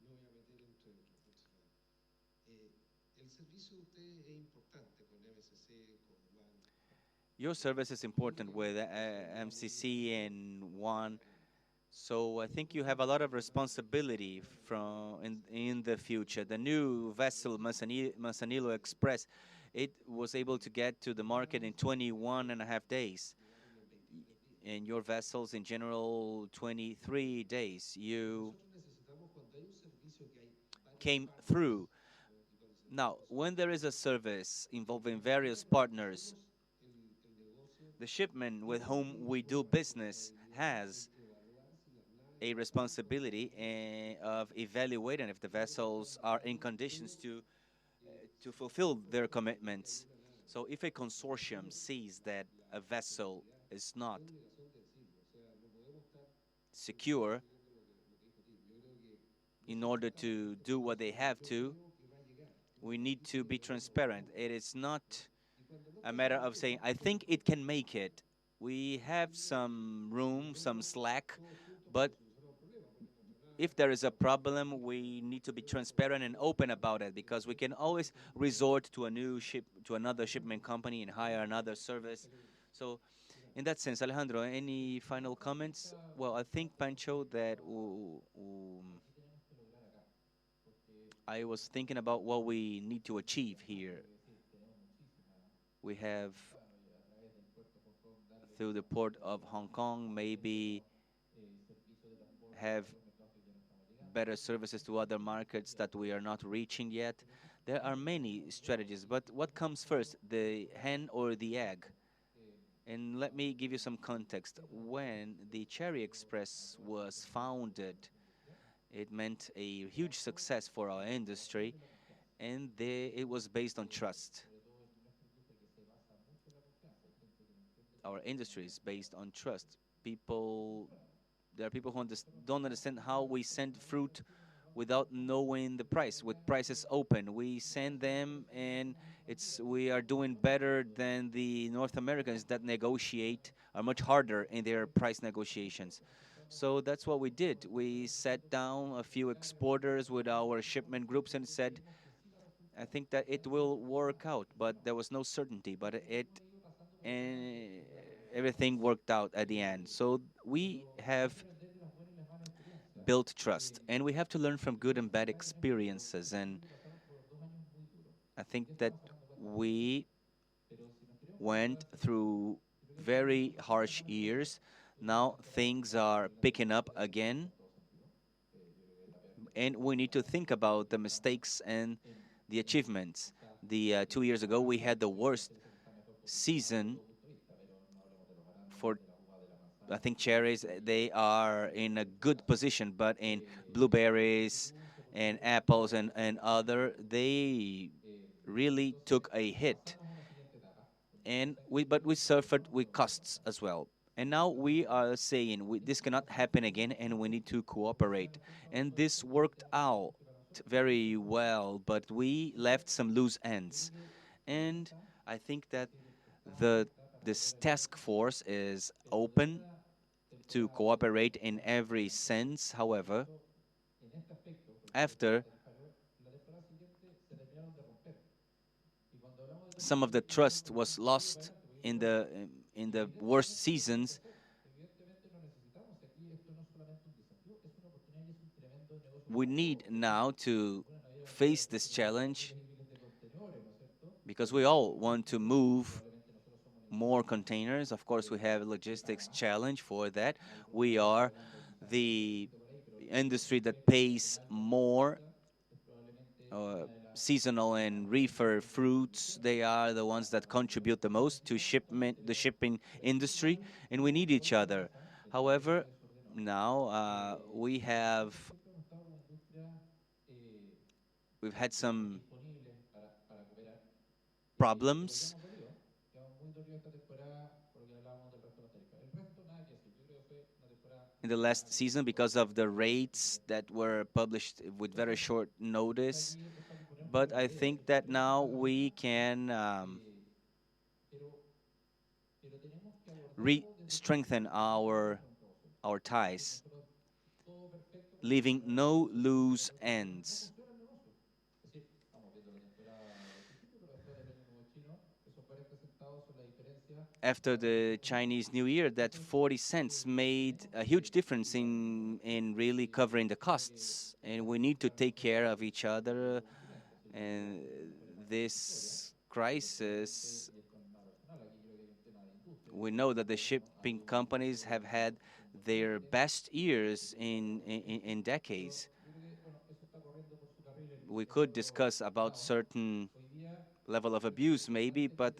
Your service is important with MCC and One. So I think you have a lot of responsibility in the future. The new vessel, Manzanillo Express, it was able to get to the market in 21 and a half days. And your vessels, in general, 23 days. You came through. Now, when there is a service involving various partners, the shipment with whom we do business has a responsibility of evaluating if the vessels are in conditions to fulfill their commitments. So if a consortium sees that a vessel is not secure in order to do what they have to, we need to be transparent. It is not a matter of saying, I think it can make it. We have some room, some slack, but if there is a problem, we need to be transparent and open about it, because we can always resort to another shipment company and hire another service. So in that sense, Alejandro, any final comments? Well, I think, Pancho, that I was thinking about what we need to achieve here. We have, through the port of Hong Kong, maybe have better services to other markets that we are not reaching yet. There are many strategies, but what comes first, the hen or the egg? And let me give you some context. When the Cherry Express was founded, it meant a huge success for our industry, and it was based on trust. Our industry is based on trust. People, there are people who don't understand how we send fruit without knowing the price. With prices open, we send them, and we are doing better than the North Americans that negotiate are much harder in their price negotiations. So that's what we did. We sat down a few exporters with our shipment groups and said, I think that it will work out, but there was no certainty. But and everything worked out at the end. So we have built trust, and we have to learn from good and bad experiences. And I think that we went through very harsh years. Now things are picking up again, and we need to think about the mistakes and the achievements. The 2 years ago, we had the worst season for, I think, cherries. They are in a good position, but in blueberries and apples and other, they really took a hit. And we suffered with costs as well. And now we are saying this cannot happen again, and we need to cooperate. And this worked out very well, but we left some loose ends. And I think that the this task force is open to cooperate in every sense. However, after some of the trust was lost in the worst seasons, we need now to face this challenge because we all want to move more containers. Of course, we have a logistics challenge for that. We are the industry that pays more. Seasonal and reefer fruits, they are the ones that contribute the most to the shipping industry, and we need each other. However, now we've had some problems in the last season because of the rates that were published with very short notice. But I think that now we can strengthen our ties, leaving no loose ends. After the Chinese New Year, that 40 cents made a huge difference in really covering the costs. And we need to take care of each other. And this crisis, we know that the shipping companies have had their best years in decades. We could discuss about certain level of abuse maybe, but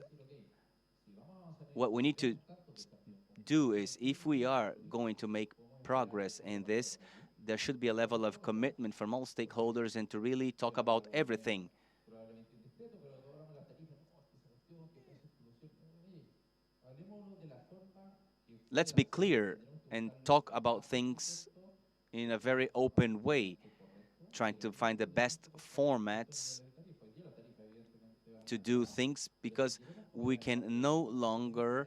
what we need to do is, if we are going to make progress in this, there should be a level of commitment from all stakeholders and to really talk about everything. Let's be clear and talk about things in a very open way, trying to find the best formats to do things, because we can no longer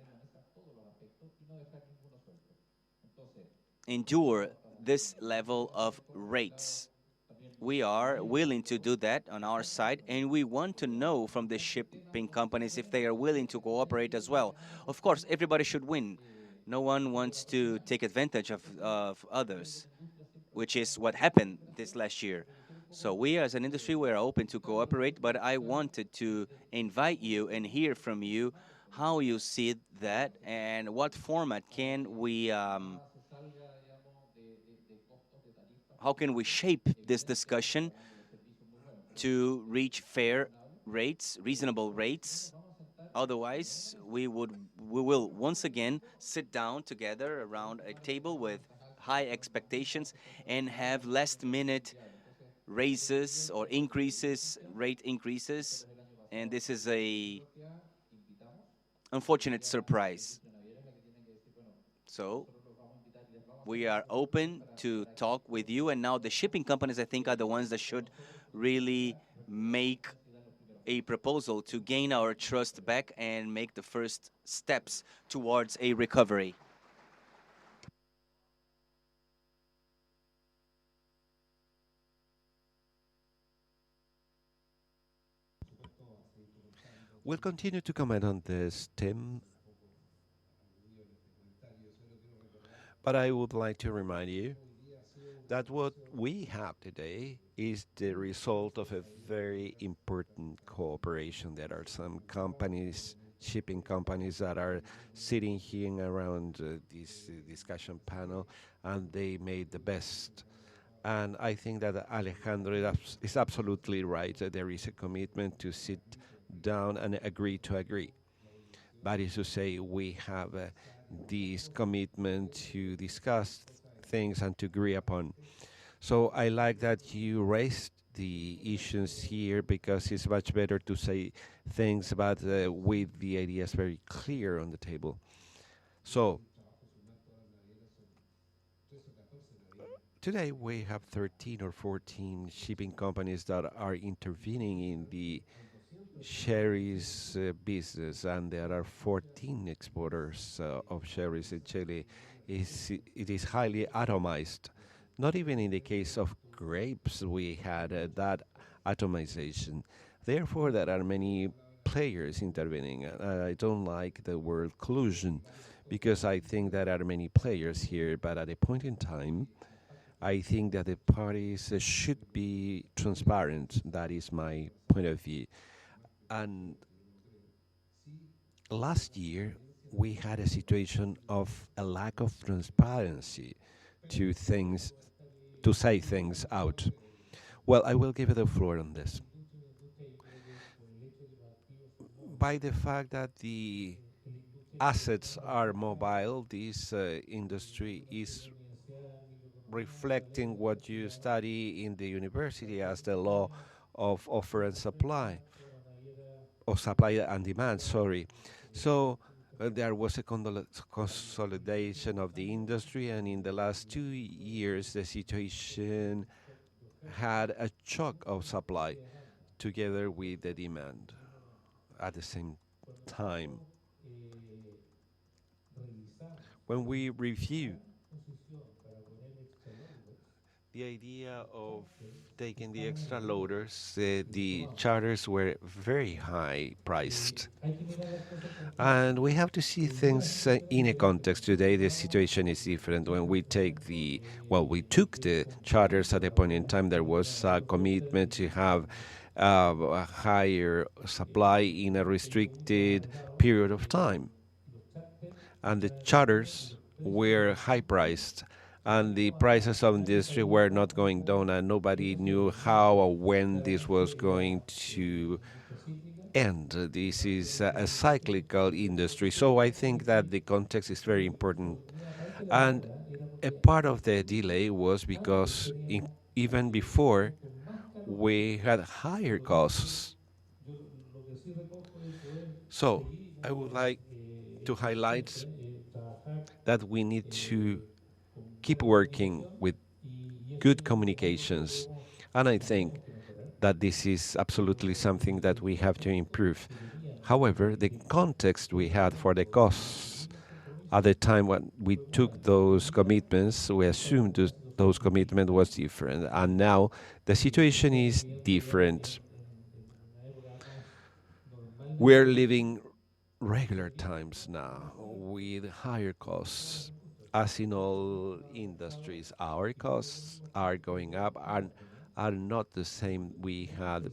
endure this level of rates. We are willing to do that on our side, and we want to know from the shipping companies if they are willing to cooperate as well. Of course, everybody should win. No one wants to take advantage of others, which is what happened this last year. So we as an industry, we're open to cooperate, but I wanted to invite you and hear from you how you see that and what format can we how can we shape this discussion to reach fair rates, reasonable rates. Otherwise, we will once again sit down together around a table with high expectations and have last minute raises or increases, rate increases, and this is a unfortunate surprise. So we are open to talk with you, and now the shipping companies, I think, are the ones that should really make a proposal to gain our trust back and make the first steps towards a recovery. We'll continue to comment on this, Tim, but I would like to remind you that what we have today is the result of a very important cooperation. There are some companies, shipping companies, that are sitting here around this discussion panel, and they made the best. And I think that Alejandro is absolutely right, that there is a commitment to sit down and agree to agree. That is to say, we have this commitment to discuss things and to agree upon. So I like that you raised the issues here, because it's much better to say things, but with the ideas very clear on the table. So today we have 13 or 14 shipping companies that are intervening in the sherry's business, and there are 14 exporters of sherries in Chile. It is highly atomized. Not even in the case of grapes we had that atomization. Therefore, there are many players intervening. I don't like the word collusion, because I think there are many players here, but at a point in time, I think that the parties should be transparent. That is my point of view. And last year, we had a situation of a lack of transparency to things, to say things out. Well, I will give you the floor on this. By the fact that the assets are mobile, this industry is reflecting what you study in the university as the law of offer and supply, of supply and demand, sorry. So there was a consolidation of the industry, and in the last 2 years, the situation had a shock of supply together with the demand at the same time. When we review the idea of taking the extra loaders, the charters were very high priced. And we have to see things in a context. Today, the situation is different. When we take we took the charters at a point in time, there was a commitment to have a higher supply in a restricted period of time. And the charters were high priced, and the prices of the industry were not going down, and nobody knew how or when this was going to end. This is a cyclical industry, so I think that the context is very important. And a part of the delay was because even before we had higher costs. So I would like to highlight that we need to keep working with good communications. And I think that this is absolutely something that we have to improve. However, the context we had for the costs at the time when we took those commitments, we assumed those commitments was different. And now the situation is different. We're living regular times now with higher costs. As in all industries, our costs are going up and are not the same we had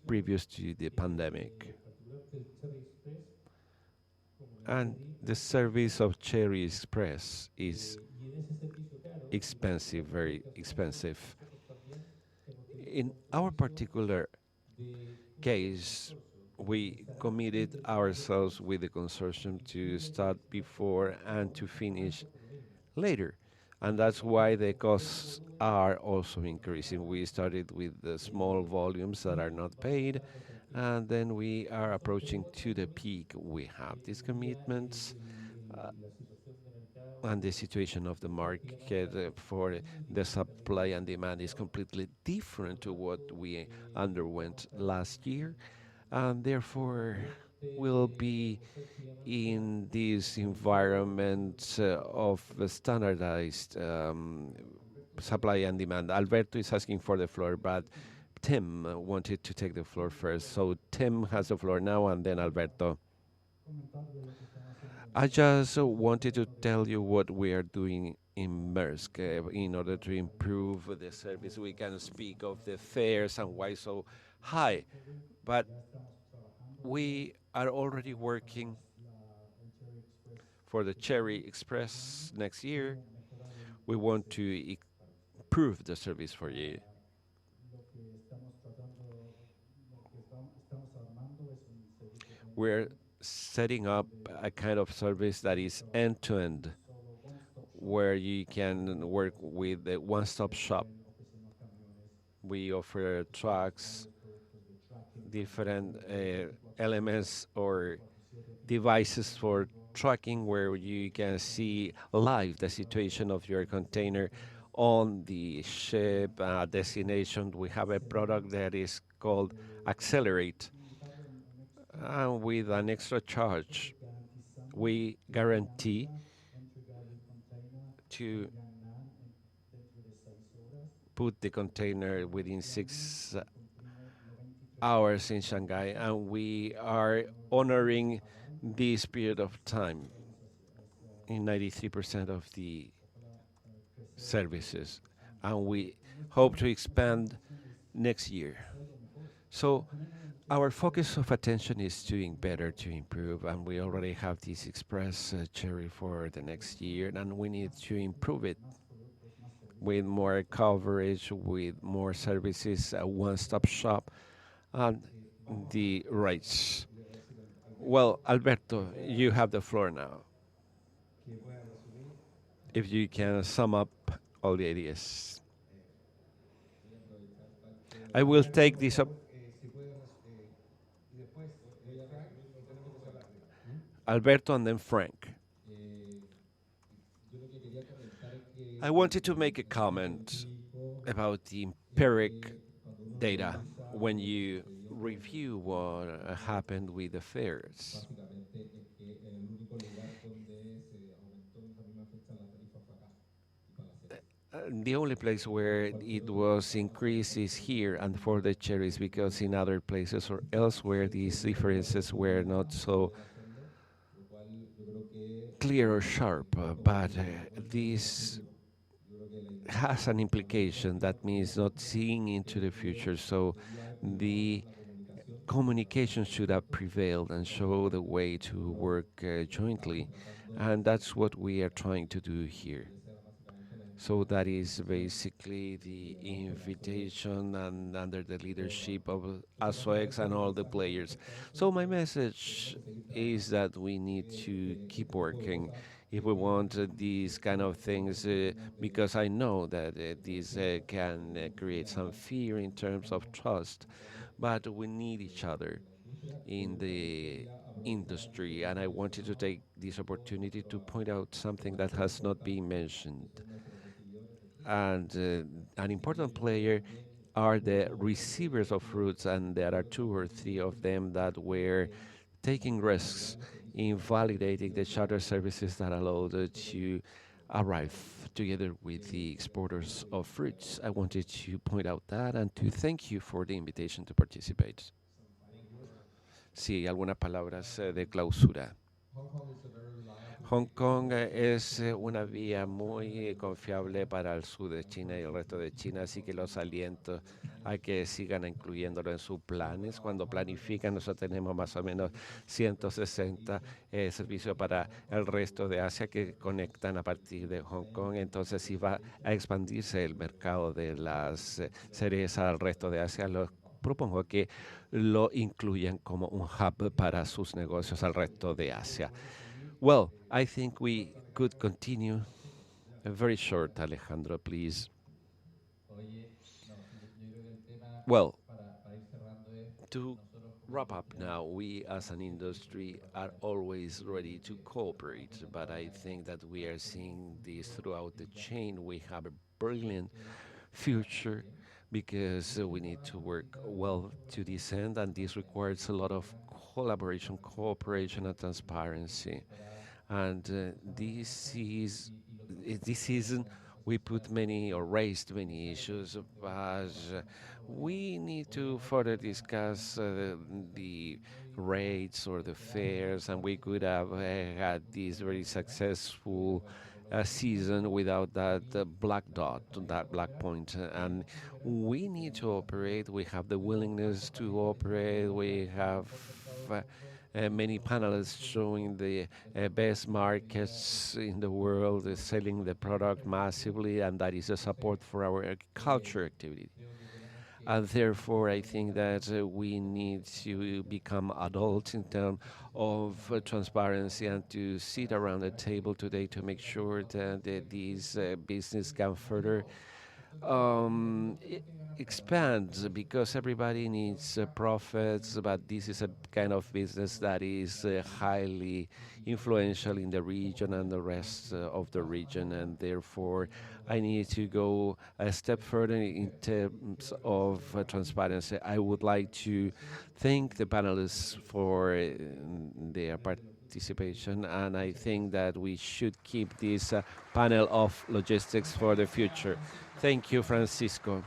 previous to the pandemic. And the service of Cherry Express is expensive, very expensive. In our particular case, we committed ourselves with the consortium to start before and to finish later. And that's why the costs are also increasing. We started with the small volumes that are not paid, and then we are approaching to the peak. We have these commitments, uh, and the situation of the market for the supply and demand is completely different to what we underwent last year, and therefore will be in this environment of standardized supply and demand. Alberto is asking for the floor, but Tim wanted to take the floor first. So Tim has the floor now, and then Alberto. I just wanted to tell you what we are doing in Maersk in order to improve the service. We can speak of the fares and why so high, but we are already working for the Cherry Express next year. We want to improve the service for you. We're setting up a kind of service that is end to end, where you can work with a one stop shop. We offer trucks, different elements or devices for tracking where you can see live the situation of your container on the ship destination. We have a product that is called Accelerate, and with an extra charge, we guarantee to put the container within 6 hours in Shanghai, and we are honoring this period of time in 93% of the services, and we hope to expand next year. So our focus of attention is doing better to improve, and we already have this express cherry for the next year, and we need to improve it with more coverage, with more services, a one-stop shop, and the rights. Well, Alberto, you have the floor now. If you can sum up all the ideas. I will take this up. Alberto and then Frank. I wanted to make a comment about the empiric data when you review what happened with the fares. The only place where it was increased is here and for the cherries, because in other places or elsewhere these differences were not so clear or sharp. But this has an implication that means not seeing into the future. So the communication should have prevailed and show the way to work jointly. And that's what we are trying to do here. So that is basically the invitation and under the leadership of ASOEX and all the players. So my message is that we need to keep working if we want these kind of things, because I know that this can create some fear in terms of trust, but we need each other in the industry. And I wanted to take this opportunity to point out something that has not been mentioned. And an important player are the receivers of fruits, and there are two or three of them that were taking risks in validating the charter services that allowed it to arrive together with the exporters of fruits. I wanted to point out that and to thank you for the invitation to participate. Sí, algunas palabras de clausura. Hong Kong es una vía muy confiable para el sur de China y el resto de China, así que los alientos a que sigan incluyéndolo en sus planes. Cuando planifican, nosotros tenemos más o menos 160 servicios para el resto de Asia que conectan a partir de Hong Kong. Entonces, si va a expandirse el mercado de las cerezas al resto de Asia, lo propongo que lo incluyan como un hub para sus negocios al resto de Asia. Well, I think we could continue. Very short, Alejandro, please. Well, to wrap up now, we as an industry are always ready to cooperate, but I think that we are seeing this throughout the chain. We have a brilliant future because we need to work well to this end, and this requires a lot of collaboration, cooperation, and transparency. And this season we put many or raised many issues, but we need to further discuss the rates or the fares, and we could have had this very successful season without that black dot, that black point. And we need to operate. We have the willingness to operate. We have uh, many panelists showing the best markets in the world, selling the product massively, and that is a support for our culture activity. And therefore, I think that we need to become adults in terms of transparency and to sit around the table today to make sure that this business can further um, e- expand because everybody needs profits, but this is a kind of business that is highly influential in the region and the rest of the region, and therefore I need to go a step further in terms of transparency. I would like to thank the panelists for their participation, and I think that we should keep this panel of logistics for the future. Thank you, Francisco.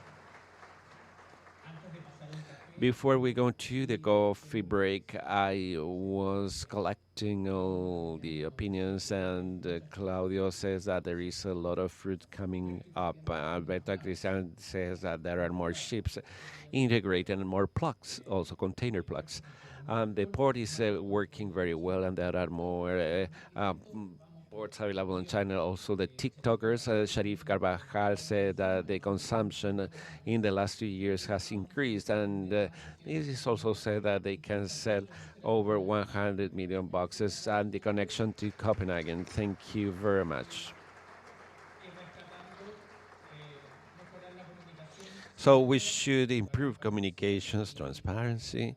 Before we go to the coffee break, I was collecting all the opinions, and Claudio says that there is a lot of fruit coming up. Alberto Cristian says that there are more ships integrated and more plugs, also container plugs. The port is working very well, and there are more ports available in China. Also, the TikTokers, Sharif Carvajal said that the consumption in the last 2 years has increased, and it is also said that they can sell over 100 million boxes and the connection to Copenhagen. Thank you very much. So we should improve communications, transparency,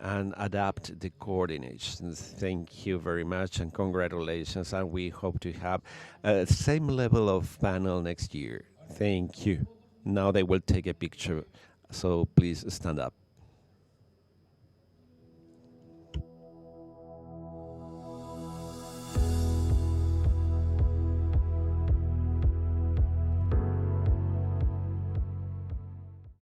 and adapt the coordinations. Thank you very much and congratulations. And we hope to have the same level of panel next year. Thank you. Now they will take a picture. So please stand up.